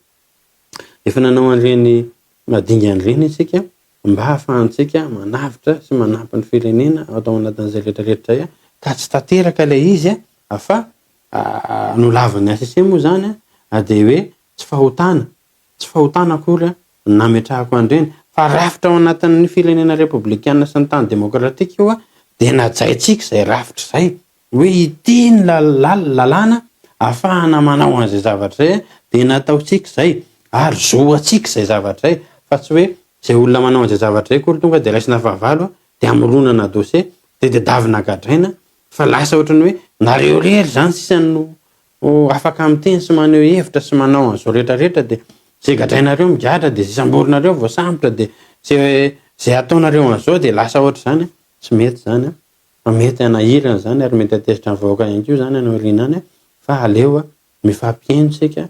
efa nanao an'ireny madingan'ireny isika mba ahafahantsika manavitra sy manampy ny firenena atao anatin'izay rehetrarehetra zay ka tsy tanteraka ilay izy fa no lavan'ny HCC moa zany de hoe tsy fahotana akory nametrahako an'ireny fa rafitra ao anatin'ny firenena republikana sy ny tany demokratika io de najaitsika zay rafitra zay hoe ity ny lalàna ahafahana manao an'izay zavatra zay de nataotsika zay ary zoatsika zay zavatra zay fa tsy hoe zay olona manao an'izay zavatra zay kory tonga de raisina fahavalo de amoronana dossier de davina gadraina fa lasa ohatrany hoe nareo rery zany sisany no afaka miteny sy maneho hevitra sy manao an'izao rehetrarehetra de zay gadrainareo migadra de zay samborinareo voasambotra de zay ataonareo an'izao de lasa ohatra zany tsy mety zany fa mety anahirana zany ary mety atezitra ny vahoaka ihany koa zany anao rinany fa aleo mifampieno sika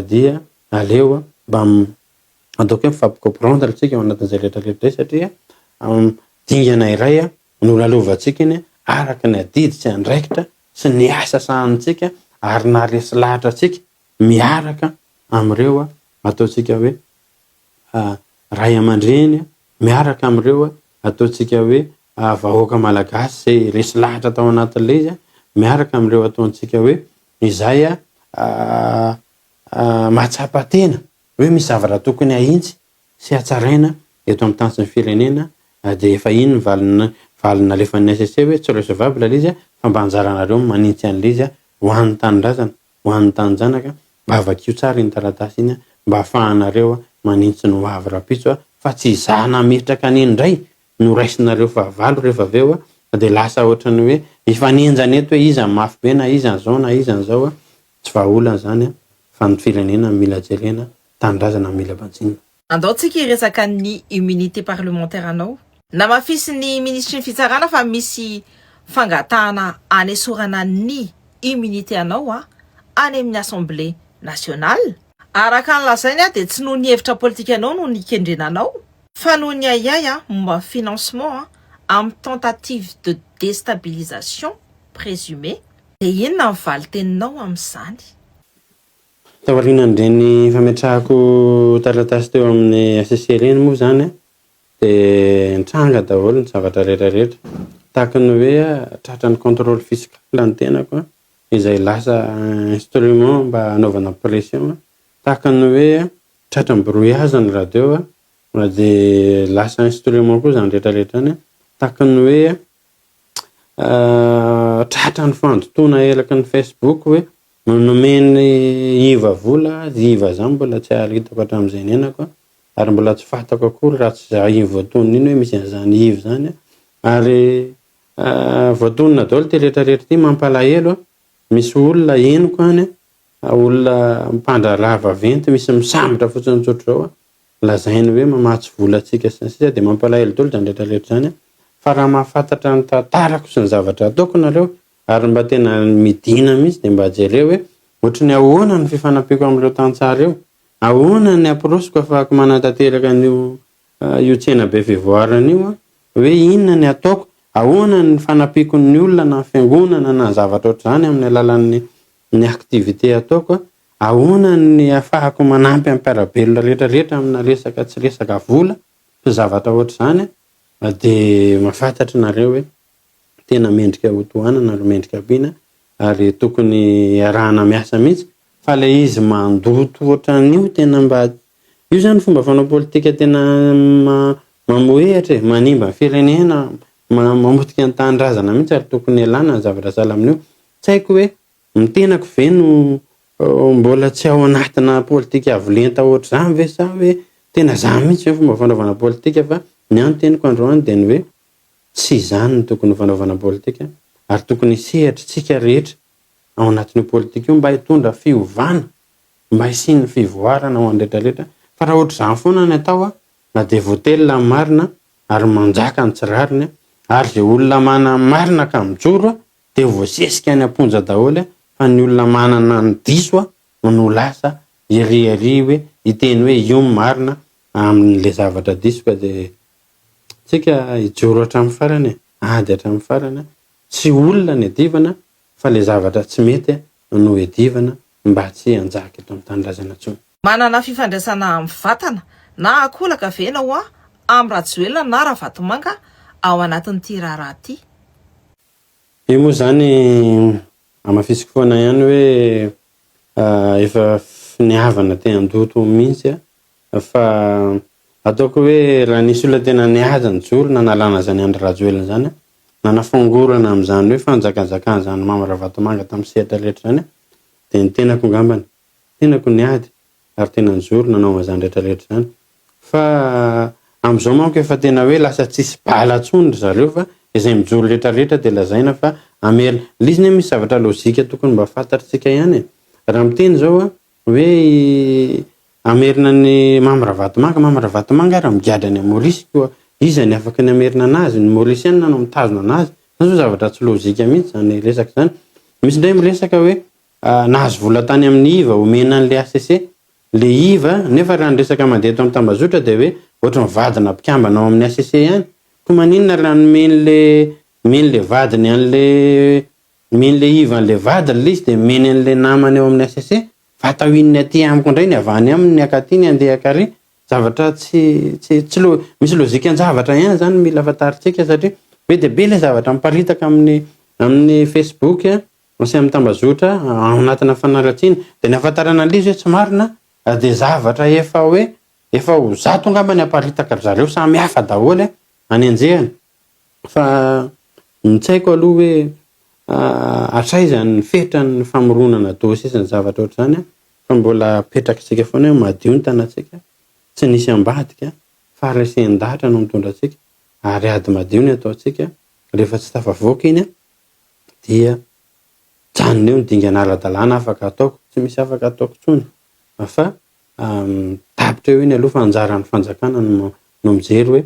dia aleo mba ataoko hoe mifampicomprendre tsika ao anatin'izay rehetrarehetra zay satria dingana iray no lalovantsika iny araka ny adidy sy andraikitra sy ny asa sahantsika ary naresy lahatra tsika miaraka amin'ireo ataotsika hoe ray aman-dreny miaraka amin'ireo ataotsika hoe vahoaka malagasy zay resy lahatra tao anatin'ilay izy miaraka amin'ireo ataontsika hoe izay mahatsapa-tena hoe misy zavatra tokony ahintsy sy hatsaraina eto amin'ny tany sy ny firenena de efa iny valina alefan'ny HCC hoe tsy recevable le izy fa mba anjaranareo manintsy an'le izy ho an'ny tanindrazana, ho an'ny tanjanaka, mba avakio tsara iny taratasy iny mba ahafahanareo manintsy ny hoavy rapitso fa tsy zana metraka an'iny indray no raisinareo fahavalo rehefa aveo de lasa ohatrany hoe ifanenjany eto hoe iza mafy be na iza zao na iza zao tsy vahaolana zany fa ny firenena mila jerena, tanindrazana mila banjina. Andao tsika hiresaka ny immunité parlementaire anao. Namafisy ny ministry ny fitsarana fa misy fangatahana anesorana ny immunité anao any amin'ny assemblée nationale. Araka ny lazainy dia tsy noho ny hevitra politika anao no nikendrenanao fa noho ny ayay momba financement amin'ny tentative de déstabilisation présumée. Dia inona ny valiteninao amin'izany? Taorianan'ireny fametrahako taratasy teo amin'ny SSR moa zany dia nitranga daholo ny zavatra rehetrarehetra tahaka ny hoe tratra ny contrôle fiscal ny tenako izay lasa instrument mba hanaovana pression tahaka ny hoe tratra ny brouillage ny radio dia lasa instrument koa zany rehetrarehetra any tahaka ny hoe tratra ny fandotona elaka ny Facebook hoe nomeny iva vola iva zany mbola tsy aritako hatramin'izay nenako ary mbola tsy fantako akory raha tsy za iny voatonona iny hoe misy an'izany iva zany ary voatonona daholo ty rehetrarehetra ty mampalahelo misy olona eniko any olona mpandraraha vaventy misy misambotra fotsiny tsotro zao lazainy hoe mamatsy vola atsika sy ny sisa dia mampalahelo daholo zany rehetrarehetra zany fa raha mahafantatra ny tantarako sy ny zavatra ataoko nareo ary mba tena midina mihitsy dia mba jereo hoe ohatrany ahoana ny fifanampiako amin'ireo tantsara eo, ahoana ny aprosiko afahako manantanteraka io tsena be fivoarana io hoe inona ny ataoko, ahoana ny fanampiako ny olona na fiangonana na zavatra ohatr'izany amin'ny alalan'ny ny aktivité ataoko, ahoana ny afahako manampy amin'ny mpiarabelona rehetrarehetra amina resaka tsy resaka vola sy zavatra ohatr'izany dia mahafantatra nareo hoe tena mendrika hotohanana ary mendrika abiana ary tokony arahana miasa mihitsy fa ilay izy mandoto ohatran'io tena mba io zany fomba fanao politika tena mamoehatra manimba ny firenena mamotika ny tanindrazana mihitsy ary tokony alana ny zavatra sala amin'io tsy haiko hoe mitenako ve no mbola tsy ao anatina politika avolenta ohatr'izany ve sa hoe tena za mihitsy hoe fomba fanaovana politika fa ny anoteniko androany dia ny hoe tsy izany ny tokony fanaovana politika ary tokony sehatra tsika rehetra ao anatin'io politika io mba hitondra fiovana mba hisiany fivoarana ao an'rehetrarehetra fa raha ohatr'izany foana ny atao na dia voatelina ny marina ary manjaka ny tsirariny ary zay olona manana marina ka mijoro dia voasesika ny amponja daholo fa ny olona manana ny diso no lasa iri hoe hiteny hoe io marina amin'le zavatra disoka dia tsika hijoro hatramin'ny farany ady hatramin'ny farany tsy olona ny adivana fa le zavatra tsy mety no edivana mba tsy hanjaka eto amin'ny tanindrazana tsony. Manana fifandraisana amin'ny vatana na akolaka venao amin'ny rajoelona na raha vatomanga ao anatin'ity raharaha ty. Io moa zany amafisiko foana ihany hoe efa niavana te andoto mihitsy fa ataoko hoe raha nisy olona tena nihaja ny joro na nalana zany andro rajoelona zany na nafongorana amin'izany hoe fanjakanjakana zany mamara vatomanga tamin'ny sehatra rehetra zany dia ny tenako ngambany tenako niady ary tena nijoro nanao an'izany rehetrarehetra zany fa amin'izao manko efa tena hoe lasa tsisy bala tsondry zareo fa izay mijoro rehetrarehetra dia lazaina fa amela liziny misy zavatra lozika tokony mba fantatritsika ihany raha miteny zao hoe amerina ny mamara vatomanga raha migadra ny Maurice koa izany afaka ny amerina anazy ny Mauricienne nanao mitazona anazy zao zavatra tsy lozika mihitsy zany resaka zany misy indray miresaka hoe nahazo vola tany amin'ny IVA omena an'le ACC le IVA nefa raha nyresaka mandeha eto amin'ny tambazotra dia hoe ohatra mivadina mpikambana ao amin'ny ACC ihany ko maninona raha meny le vadiny an'le meny le IVA an'le vadiny le izy dia meny an'le namany ao amin'ny ACC fatao inony aty amiko indray ny avany amin'ny akatiny andeha akary zavatra tsy misy lozika ny zavatra ihany zany mila fantaritsika satria be dia be le zavatra miparitaka amin'ny Facebook sy amin'ny tambazotra ao anatina fanaratsiana dia ny afantarana an'ilay izy hoe tsy marina dia zavatra efa ho zato angamba ny aparitaka zareo samy hafa daholo any anjehany fa tsy haiko aloha hoe atraizany fetra ny famoronana dosy sy ny zavatra oatra zany fa mbola petrakantsika foana hoe madio ny tanatsika tsy nisy ambadika fa resendahatra no mitondra atsika ary ady madio ny ataotsika rehefa tsy tafavoaka iny dia janony eo ny dingan'ara-dalàna afaka ataoko tsy misy afaka ataoko tsony fa tapitra eo iny aloha fa anjaran'ny fanjakana no mijery hoe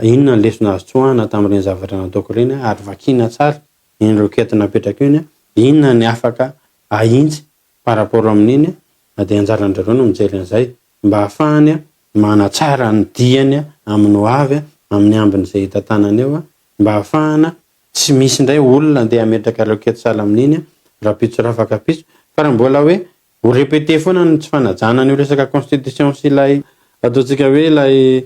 inona ny lesona azo tsoahana tamin'ireny zavatra nataoko ireny ary vakina tsara in'ireo kety napetraka iny inona ny afaka ahintsy par rapport amin'iny dia anjaran'ireo no mijery an'izay mba hahafahany manatsara ny diany amin'ny ho avy amin'ny ambin'izay hita tanany eo mba hahafahana tsy misy indray olona andeha ametraka ireo kety sala amin'iny raha pitso rafaka pitso fa raha mbola hoe ho repete foana ny tsy fanajana ny resaka constitution sy ilay ataontsika hoe ilay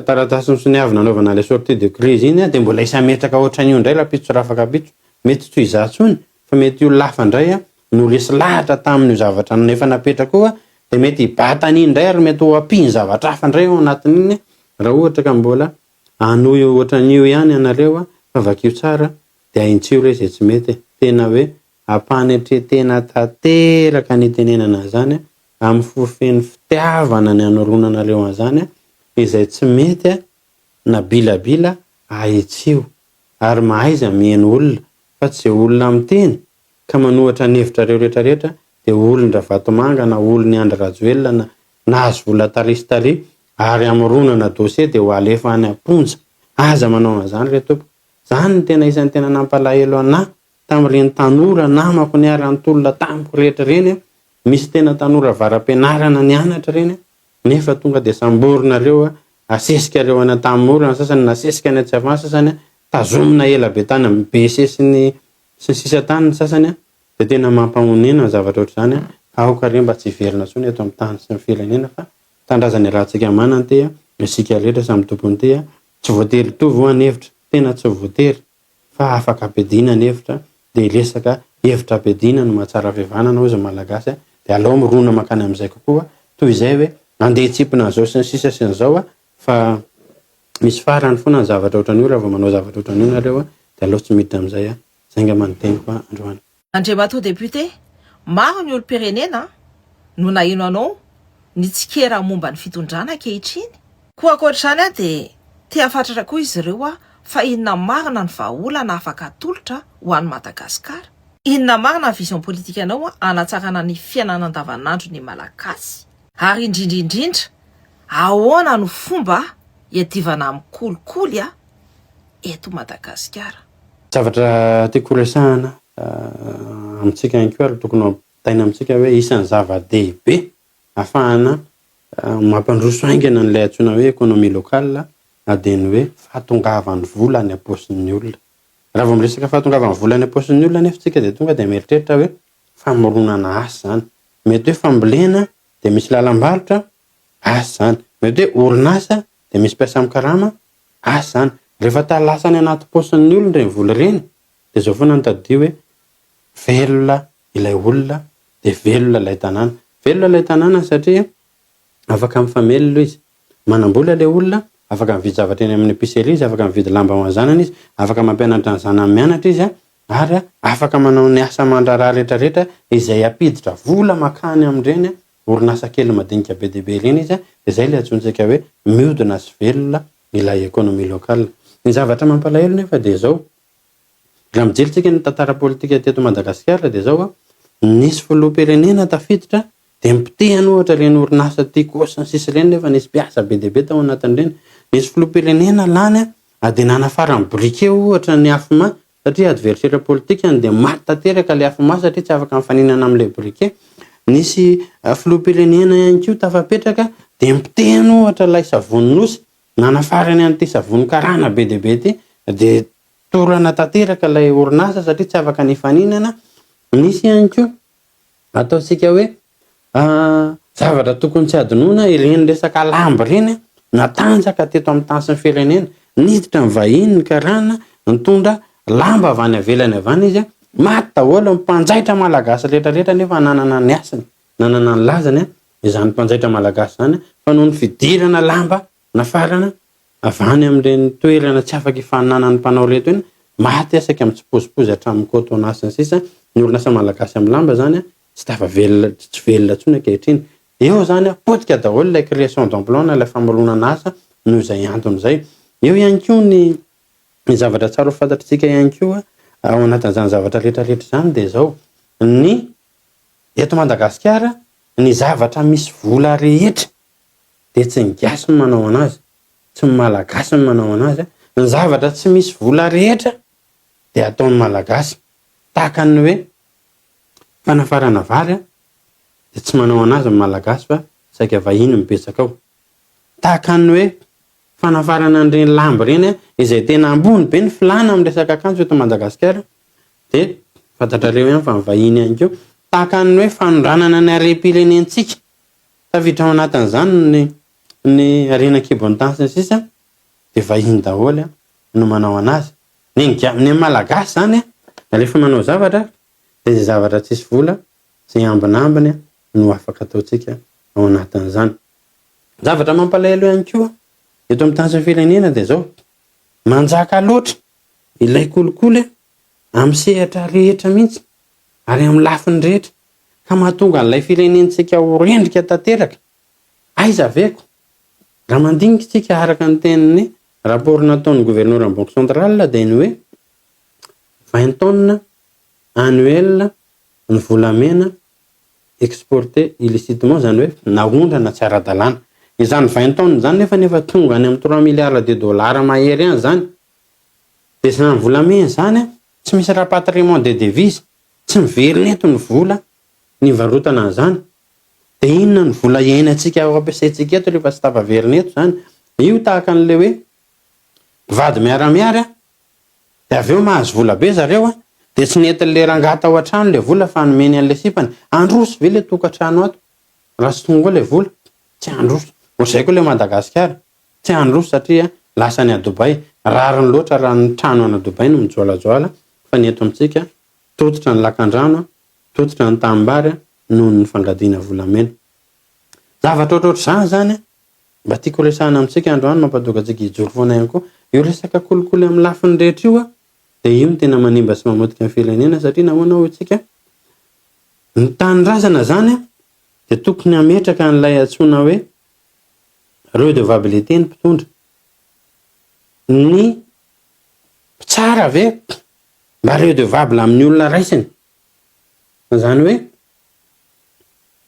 taratasy sy ny avy nanaovana ilay sortie de crise iny dia mbola isametraka ohatran'io indray raha pitso rafaka pitso mety tsy izatsony fa mety io lafa indray no resy lahatra tamin'io zavatra nefa napetraka koa dia mety hibatany indray ary mety ho ampiny zavatra hafa indray ao anatin'iny raha ohatra ka mbola anoy ohatran'io ihany ianareo fa vakio tsara dia aintsio re izay tsy mety tena hoe ampanetretena tanteraka ny tenenana zany amin'ny fofeny fitiavana ny anoronanareo an'izany izay tsy mety na bilabila aitsio ary mahaiza mihaino olona fa tsy olona miteny ka manohatra ny hevitra reo rehetrarehetra dia olona vatomanga na olony andra rajoelona na azo vola tarisitary ary amoronana dosie dia ho alefa any amponja aza manao an'izany re tompo zany ny tena isan'ny tena nampalahelo ana tamin'ireny tanora namako ny arantolona tamiko rehetra reny misy tena tanora varam-pianarana ny anatra reny nefa tonga dia samborinareo asesika reo any tamorana sasany nasesika ny tsy avany sasany tazomina ela be tany amin'ny BC sy ny sisa tany ny sasany dia tena mampahonena ny zavatra ohatr'izany aoka re mba tsy hiverina tsony eto amin'ny tany sy ny firenena fa tandrazany rahantsika manana ty isika rehetra samy tompony ty tsy voatery tovy ho any hevitra tena tsy voatery fa afaka ampidina ny hevitra dia ilesaka hevitra ampidina no mahatsara fihavanana ozy malagasy dia alao mirona makany amin'izay kokoa toy izay hoe andeha tsipina an'izao sy ny sisa sy n'izao fa misy farany foana ny zavatra ohatran'io raha vao manao zavatra ohatran'io nareo dia alao tsy miditra amin'izay zay nga manonteny koa androany Andriamato député, maro ny olo-pirenena no nahino anao ny tsikera momba ny fitondrana ankehitriny. Koa ankoatr'izany dia tia fatratra koa izy ireo fa inona marina ny vahaolana afaka atolotra ho an'ny Madagasikara. Inona marina ny vision politika anao hanatsarana ny fiainana andavanandro ny malagasy. Ary indrindra ahoana no fomba hiadivana amin'ny kolikoly eto Madagasikara. Zavatra tiako resahana amintsika ihany koa ary tokony ampitaina amintsika hoe isan'ny zava-dehibe ahafahana mampandroso aingana n'ilay antsoina hoe économie locale dia ny hoe fahatongavan'ny vola ny am-paosin'ny olona. Raha vao miresaka fahatongavan'ny vola ny am-paosin'ny olona nefa tsika dia tonga dia mieritreritra hoe famoronana asa zany. Mety hoe fambolena dia misy lalam-barotra asa zany. Mety hoe orinasa dia misy mpiasa mikarama asa zany. Rehefa talasany anaty paosin'ny olona ireny vola ireny dia zao foana nitadio hoe velona ilay olona dia velona ilay tanàna. Velona ilay tanàna satria afaka mifamelona izy. Manambola ilay olona, afaka mividy zavatra eny amin'ny épicerie izy, afaka mividy lamba ho zanany izy, afaka mampianatra ny zanany mianatra izy ary afaka manao ny asa aman-draharaha rehetrarehetra izay ampiditra vola makany amin'ireny orinasa kely madinika be dia be ireny izy dia izay ilay antsontsika hoe mihodina sy velona ilay économie locale. Ny zavatra mampalahelo nefa dia izao. Raha mijery ny tantara politika teto Madagasikara dia izao nisy filoham-pirenena tafiditra dia mipitehana ohatra ireny orinasa tiako sy ny sisa ireny nefa nisy mpiasa be dia be tao anatin'ireny. Nisy filoham-pirenena lany dia nanafara ny briquet ohatra ny afima satria adversaire politika dia maty tanteraka ilay afima satria tsy afaka mifaninana amin'ilay briquet. Nisy filoham-pirenena ihany koa tafapetraka dia mipitehana ohatra ilay savony nosy nanafarany an'ity savony karana be dia be ity dia torana tanteraka ilay orinasa satria tsy afaka nifaninana. Nisy ihany koa ataontsika hoe zavatra tokony tsy adinoina ireny resaka lamba ireny natanjaka teto amin'ny tany sy ny firenena. Niditra ny vahiny ny karana nitondra lamba avy any avelany avany izy maty daholo mpanjaitra malagasy rehetrarehetra nefa nanana ny asany nanana ny lazany izany mpanjaitra malagasy zany fa noho ny fidirana lamba nafarana avy any amin'ireny toerana tsy afaka hifaninana ny mpanao reto iny maty asaky amin'ny tsipozipozy hatramin'ny cotonasy ny sisa ny orinasa malagasy amin'ny lamba zany tsy tava velona tsy velona tsony ankehitriny. Eo zany potika daholo ilay création d'emploi na ilay famoronana asa noho izay antony zay. Eo ihany koa ny zavatra tsara ho fantatritsika ihany koa ao anatin'izany zavatra rehetrarehetra zany dia zao ny eto Madagasikara ny zavatra misy vola rehetra dia tsy ny gasy ny manao anazy, tsy ny malagasy ny manao anazy. Ny zavatra tsy misy vola rehetra dia ataon'ny malagasy, tahaka ny hoe fanafarana vary dia tsy manao anazy ny malagasy fa saika vahiny mibetsaka ao. Tahaka ny hoe fanafarana an'ireny lamba ireny izay tena ambony be ny filana amin'ny resaka akanjo eto Madagasikara dia fantatrareo ihany fa ny vahiny ihany koa. Tahaka ny hoe fanondranana ny harem-pirenentsika tafiditra ao anatin'izany ny renan-kibon-tany sisa dia vahiny daholo no manao anazy. Ny malagasy zany rehefa manao zavatra dia izay zavatra tsisy vola izay ambinambiny no afaka ataontsika ao anatin'izany. Zavatra mampalahelo ihany koa eto amin'ny tany sy ny firenena dia zao manjaka loatra ilay kolikoly amin'ny sehatra rehetra mihitsy ary amin'ny lafiny rehetra ka mahatonga an'ilay firenentsika ho rendrika tanteraka. Aiza veko raha mandinika isika araka ny tenin'ny rapport nataon'ny gouverneur en banque centrale dia ny hoe 20 tonnes annuel ny volamena exporté illicitement zany hoe naondrana tsy ara-dalàna. Izany 20 tonnes zany nefa tonga any amin'ny 3 milliards de dollars mahery any zany. Dia izany volamena zany tsy misy rapatriement de devise, tsy miverina eto ny vola ny varotana an'izany. Dia inona ny vola iainantsika ao ampiasaintsika eto rehefa tsy tafaverina eto zany. Io tahaka an'ilay hoe vady miaramiara dia avy eo mahazo vola be zareo dia tsy nentin'ilay rangata ao an-trano ilay vola fa nomeny an'ilay sipany. Androso ve ilay tokantrano ato raha tsy tonga ilay vola? Tsy androso. Ohatr'izay koa ilay Madagasikara tsy androso satria lasa ny a Dubai. Rariny loatra raha ny trano any Dubai no mijoalajoala fa ny eto amintsika totitra ny lakan-drano, totitra ny tanimbary noho ny fangadiana volamena. Zavatra ohatrohatr'izany zany mba tiako resahana amintsika androany mampatonga antsika hijoro foana ihany koa. Io resaka kolikoly amin'ny lafiny rehetra io dia io no tena manimba sy mamotika ny firenena satria nahoana ho isika ny tanindrazana zany dia tokony hametraka an'ilay antsoina hoe redevabilité ny mpitondra. Ny tsara ve mba redevable amin'ny olona raisiny. Zany hoe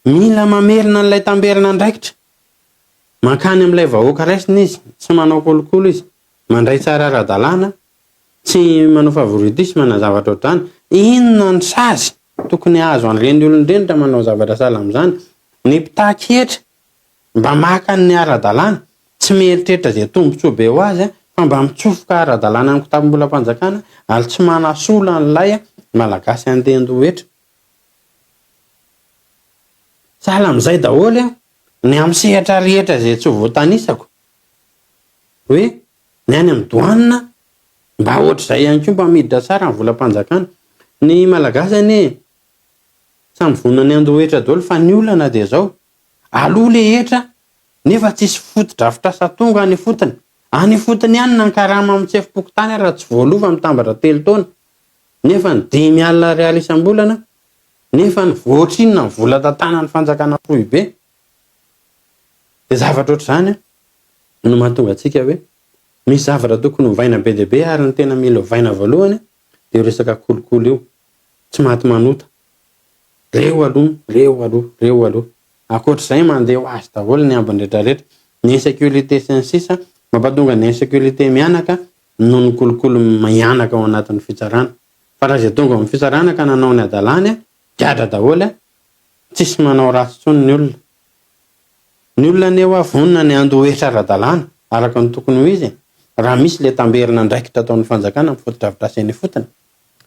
mila mamerina an'ilay tamberina andraikitra. Mankany amin'ilay vahoaka raisiny izy, tsy manao kolokolo izy, mandray tsara ara-dalàna, tsy manao favoritisme na zavatra ohatr'izany. Inona ny sazy tokony azo an'ireny olona ireny raha manao zavatra sahala amin'izany? Ny mpitaky hetra mba maka ny ara-dalàna, tsy mieritreritra izay tombotsoa be ho azy fa mba mitsofoka ara-dalàna amin'ny kitapo-bolam-panjakana ary tsy manasola an'ilay malagasy andeha-dohetra. Sahala amin'izay daholo ny amin'ny sehatra rehetra izay tsy ho voatanisako hoe ny any amin'ny douane mba ohatr'izay ihany koa mba miditra tsara ny volam-panjakana. Ny malagasy anie samy vonona ny andohetra daholo fa ny olana dia zao aloha le hetra nefa tsisy foto-drafitra tonga any fotony. Any fotony ihany na ny karama amin'ny tsy efim-pokotany raha tsy voalova mitambatra 3 taona. Nefa ny 5 alina ariary isam-bolana, nefa ny voatrinona ny vola tantana ny fanjakana fohy be. Dia zavatra ohatr'izany no mahatonga antsika hoe misy zavatra tokony hovaina be dia be ary ny tena mila hovaina voalohany dia resaka kolikoly io. Tsy maty manota. Reo aloha. Ankoatr'izay mandeha ho azy daholo ny ambiny rehetrarehetra. Ny insécurité sy ny sisa mampatonga ny insécurité mianaka noho ny kolikoly mianaka ao anatin'ny fitsarana. Fa raha izay tonga amin'ny fitsarana ka nanao ny adalàny gadra daholo tsisy manao ratsy intsony ny olona. Ny olona aneo avonina ny andohetra ara-dalàna araka ny tokony ho izy raha misy ilay tamberina andraikitra ataon'ny fanjakana amin'ny foto-drafitr'aseny fotony.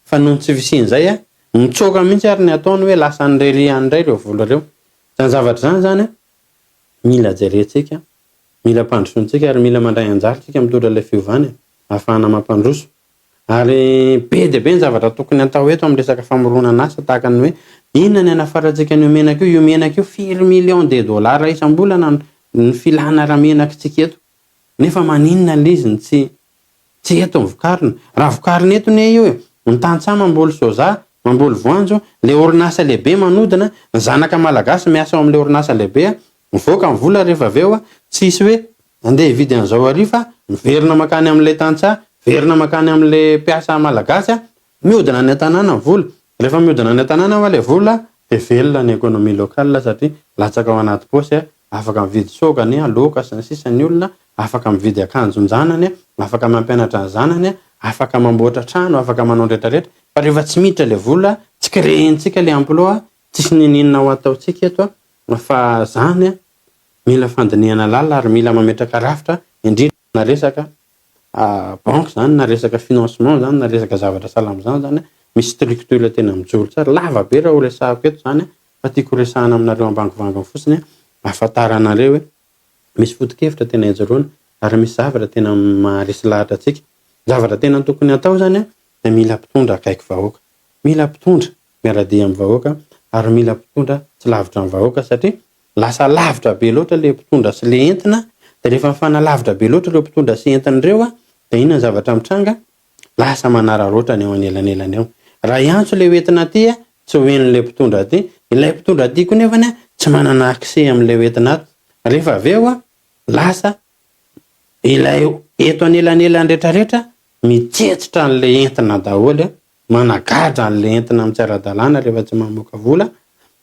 Fa noho tsy fisian'izay mitsoaka mihitsy ary ny ataony hoe lasa ny rerian'indray ireo vola ireo. Izany zavatra zany mila jerentsika, mila mpandrosoantsika ary mila mandray anjarintsika mitondra ilay fiovana ahafahana mampandroso. Ary be dia be ny zavatra tokony atao eto amin'ny resaka famoronana asa tahaka ny hoe inona ny anafarantsika ny menaka io menaka io firy million de dollars isam-bolana ny filana raha menaka tsika eto. Nefa maninona ilay izy tsy tsy eto mivokarina. Raha vokarina eto ne io ny tantsaha mamboly soja, mamboly voanjo, le orinasa lehibe manodina, ny zanaka malagasy miasa ao amin'le orinasa lehibe, mivoaka ny vola rehefa avy eo tsisy hoe andeha hividy an'izao arifa, miverina makany amin'ilay tantsaha, verina makany amin'le mpiasa malagasy, mihodina any an-tanàna ny vola. Rehefa mihodina any an-tanàna va le vola, dia velona ny ekonomia lokala satria latsaka ao anaty paosy, afaka mividy sokany, laoka sy ny sisa ny olona, afaka mividy akanjon-janany, afaka mampianatra ny zanany, afaka mamboatra trano, afaka manao rehetrarehetra. Fa rehefa tsy miditra le vola, tsy créentsika le emploi, tsisy ninina ho ataontsika eto, fa zany mila fandinihana lalina ary mila mametraka rafitra indrindra na resaka banque zany, na resaka financement zany, na resaka zavatra salama zany zany, misy structure tena mijoro tsara. Lava be raha ho resahako eto zany, fa tiako resahana aminareo ambangivanginy fotsiny, ahafantaranareo hoe misy foto-kevitra tena ijoroana ary misy zavatra tena maharesy lahatra atsika. Zavatra tena tokony atao zany dia mila mpitondra akaiky vahoaka, mila mpitondra miaradia amin'ny vahoaka, ary mila mpitondra tsy lavitra amin'ny vahoaka satria lasa lavitra be loatra le mpitondra sy le entina. Dia rehefa mifanalavitra be loatra ireo mpitondra sy entin'ireo, dia inona ny zavatra mitranga? Lasa manararoatra ny eo anelanelany eo. Raha iantso le entina aty, tsy hoen'ilay mpitondra aty. Ilay mpitondra aty koa nefany tsy manana accès amin'ilay entina aty. Rehefa avy eo lasa ilay eto anelanelany rehetrarehetra mitsetsitra an'ilay entina daholo, managadra an'ilay entina amin'ny tsy ara-dalàna rehefa tsy mamoaka vola,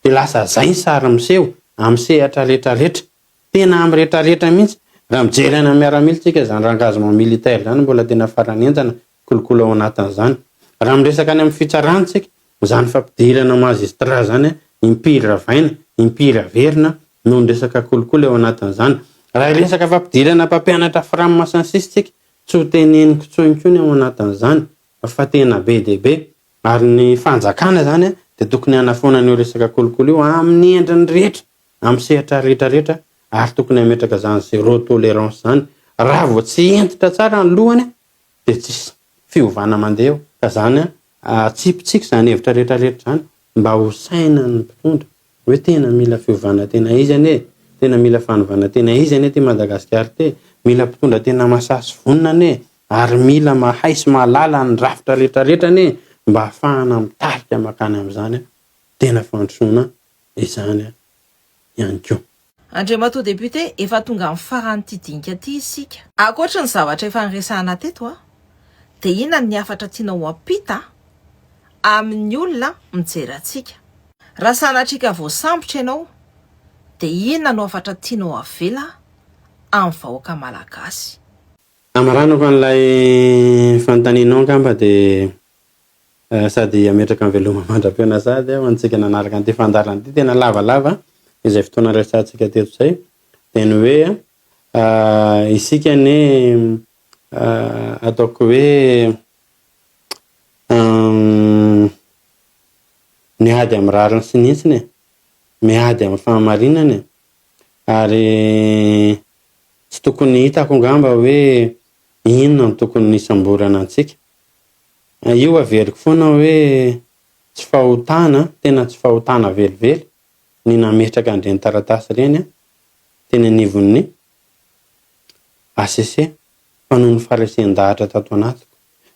dia lasa zay ny sary miseho amin'ny sehatra rehetrarehetra, tena amin'ny rehetrarehetra mihitsy. Raha mijery any amin'ny miaramila tsika izany rangazement militaire zany mbola tena farany enjana kolokolo ao anatin'izany. Raha miresaka any amin'ny fitsaransika, izany fampidirana magistrat zany, impira vaina, impira verina, no ny resaka kolokolo ao anatin'izany. Raha resaka fampidirana mpampianatra franc-maçon-sisitsika, tsy ho teneniko tsony ao anatin'izany, fa tena be dia be. Ary ny fanjakana zany dia tokony hanafonana io resaka kolokolo io amin'ny endriny rehetra, amin'ny sehatra rehetrarehetra, ary tokony hametraka zany zéro tolérance zany. Raha vao tsy entitra tsara ny lohany dia tsisy fiovana mandeha eo. Ka zany tsipitsika zany hevitra rehetrarehetra zany mba ho sainan'ny mpitondra hoe tena mila fiovana tena izy anie, tena mila fanovana tena izy anie ty Madagasikara ty, mila mpitondra tena mahasasy vonina anie, ary mila mahay sy mahalala ny rafitra rehetrarehetra anie, mba ahafahana mitarika makany amin'izany tena fandrosoana izany ihany koa. Andriamatoa député, efa tonga amin'ny faran'ity dinika ty isika. Ankoatra ny zavatra efa niresahana teto dia inona ny hafatra tianao ampita amin'ny olona mijery antsika? Raha sanatrika voasambotra ianao dia inona no hafatra tianao avela amin'ny vahoaka malagasy? Amaranako an'ilay fanontanianao angamba dia sady ametraka amin'ny veloma mandram-piona sady antsika nanaraka an'ity fandarana ity tena lavalava izay fotoana resantsika teto izay, dia ny hoe isika ne ataoko hoe miady amin'ny rariny sy nitsiny, miady amin'ny fahamarinany, ary tsy tokony hitako ngamba hoe inona no tokony nisamborana antsika. Io averiko foana hoe tsy fahotana, tena tsy fahotana velively ny nametraka andreny taratasy ireny teny anivon'ny ACC, fa noho ny faharesen-dahatra tato anatiko,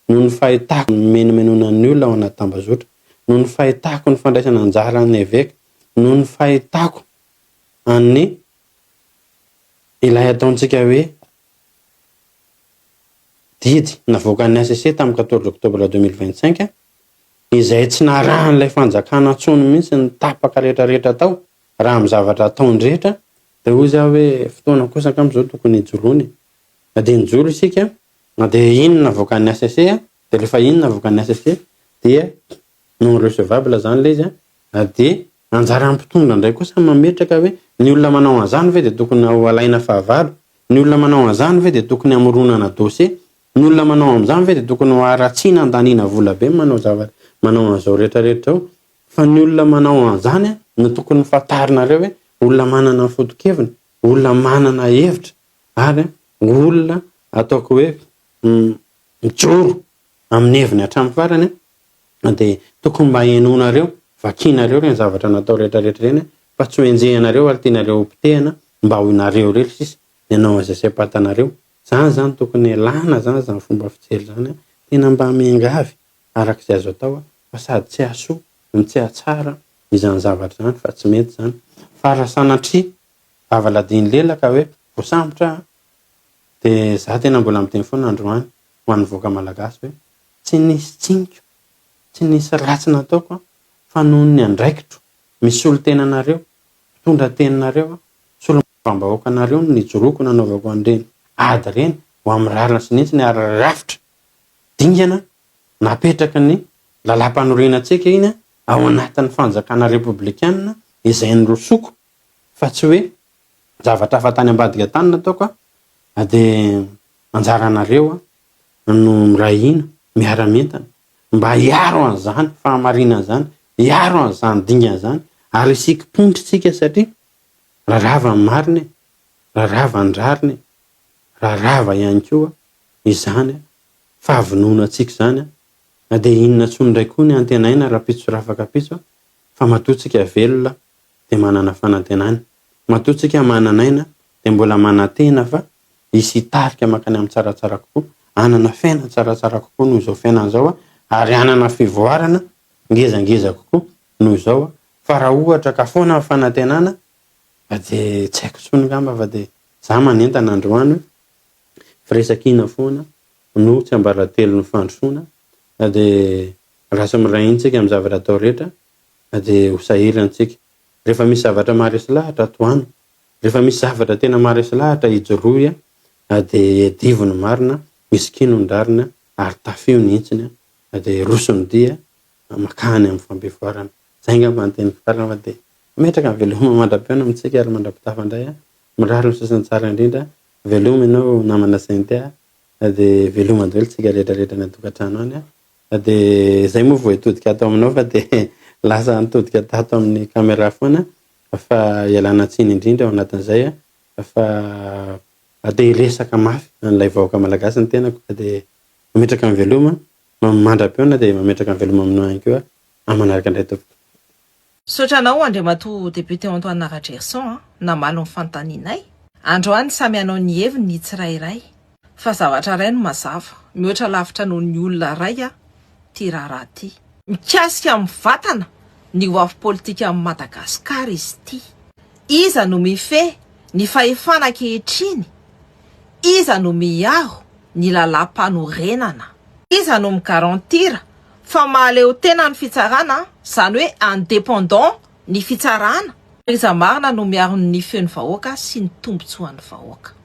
noho ny fahitako ny menomenonan'ny olona ao anaty tambazotra, noho ny fahitako ny fandraisana anjara ny évêque, noho ny fahitako an'ny ilay ataontsika hoe didy navoakan'ny ACC tamin'ny 14 octobre 2025, izay tsy narahan'ilay fanjakana tsony mihitsy ny tapaka rehetrarehetra tao raha amin'ny zavatra ataony rehetra, dia hoy zaho hoe fotoana kosa ankamizao tokony hijoroany. Dia nijoro isika, dia inona navoakan'ny ACC, dia rehefa inona navoakan'ny ACC dia non recevable zany ilay izy, dia anjara mpitondra indray kosa mametraka hoe ny olona manao an'izany ve dia tokony ho alaina fahavalo, ny olona manao an'izany ve dia tokony hamoronana dossier, ny olona manao amin'izany ve dia tokony ho aratsiana andaniana vola be manao zavatra manao an'izao rehetrarehetra ao, fa ny olona manao an'izany no tokony fantarinareo hoe olona manana foto-kevina, olona manana hevitra, ary olona ataoko hoe mijoro amin'ny heviny hatramin'ny farany, dia tokony mba henoanareo, vakianareo ireny zavatra natao rehetrarehetra ireny, fa tsy ho enjehanareo ary tianareo pitehana mba ho inareo rery sisa ny anao izay sy ampatanareo. Zany zany tokony elana zany zany fomba fijery zany tena mba miangavy arak'izay azo atao fa sady tsy asoa no tsy atsara izany zavatra zany fa tsy mety zany fa raha sanatria avaladiny lela ka hoe voasambotra de za tena mbola miteny foana androany ho an'ny voaka malagasy hoe tsy nisy tsiniko tsy nisy ratsy nataoko fa noho ny andraikitro misy olo tenanareo mpitondra teninareo solombam-bahoaka anareo no nijoroako nanaovako an'ireny ady reny ho amin'ny rarina sy nitsy ny ararafitra dingana napetraka ny lalam-panorenantsika iny ao anatin'ny fanjakana republikanina izay ny rosoko fa tsy hoe zavatra fa tany ambadika tany nataoko dia anjaranareo no mirahina miara-mentana mba hiaro an'izany fahamarinana zany hiaro an'izany dingana zany ary isika pontritsika satria rarava ny mariny rarava ny rariny rarava ihany koa izany fahavonona antsika zany dia inona tsony ndray koa ny antenaina raha pitso rafaka pitso fa matotsika velona dia manana fanantenana matotsika mananaina dia mbola manantena fa isy tarika makany amin'ny tsaratsara kokoa anana fiaina tsaratsara kokoa noho izao fiainana zao ary anana fivoarana ngezangeza kokoa noho izao fa raha ohatra ka foana amin'ny fanantenana dia tsy haiko tsony ngamba fa dia za manentana androany firesakina foana no tsy ambaratelo ny fandrosoana dia rasa miraintsika amin'ny zavatra atao rehetra dia hosahirantsika rehefa misy zavatra maharesy lahatra toany rehefa misy zavatra tena maharesy lahatra ijoroy dia divony marina misy kinondrarina ary tafio nihitsiny dia rosony dia makany amin'ny fampivoarana zay ngamba anteny farana fa dia metraka veloma mandram-piona amintsika ary mandram-pitafandray mirary ny sasany tsara indrindra veloma ianao namana saintea dia veloma dolontsika rehetrarehetra ny atokantrano any dia zay moa vao hitodika atao aminao fa dia lasa nitodika tato amin'ny caméra foana fa ialana tsiny indrindra ao anatin'izay fa dia resaka mafy an'ilay vahoaka malagasy ny tenako dia mametraka amin'ny veloma mandram-piona dia mametraka amin'ny veloma aminao ihany koa amanaraka indray tompoko. Sotranao Andriamatoa député Antoine Rajerson namaly ny fanontanianay androany samy anao ny heviny ny tsirairay fa zavatra iray no mazava mihoatra lavitra noho ny olona ray ty raharaha ty mikasika amin'ny vatana ny hoavy politika amin'ny Madagasikara izy ty iza no mifehy ny fahefana ankehitriny iza no miaro ny lalam-panorenana iza no migarantira fa mahaleo tena ny fitsarana zany hoe indépendant ny fitsarana iza marina no miaro ny feon'ny vahoaka sy ny tombontsoan'ny vahoaka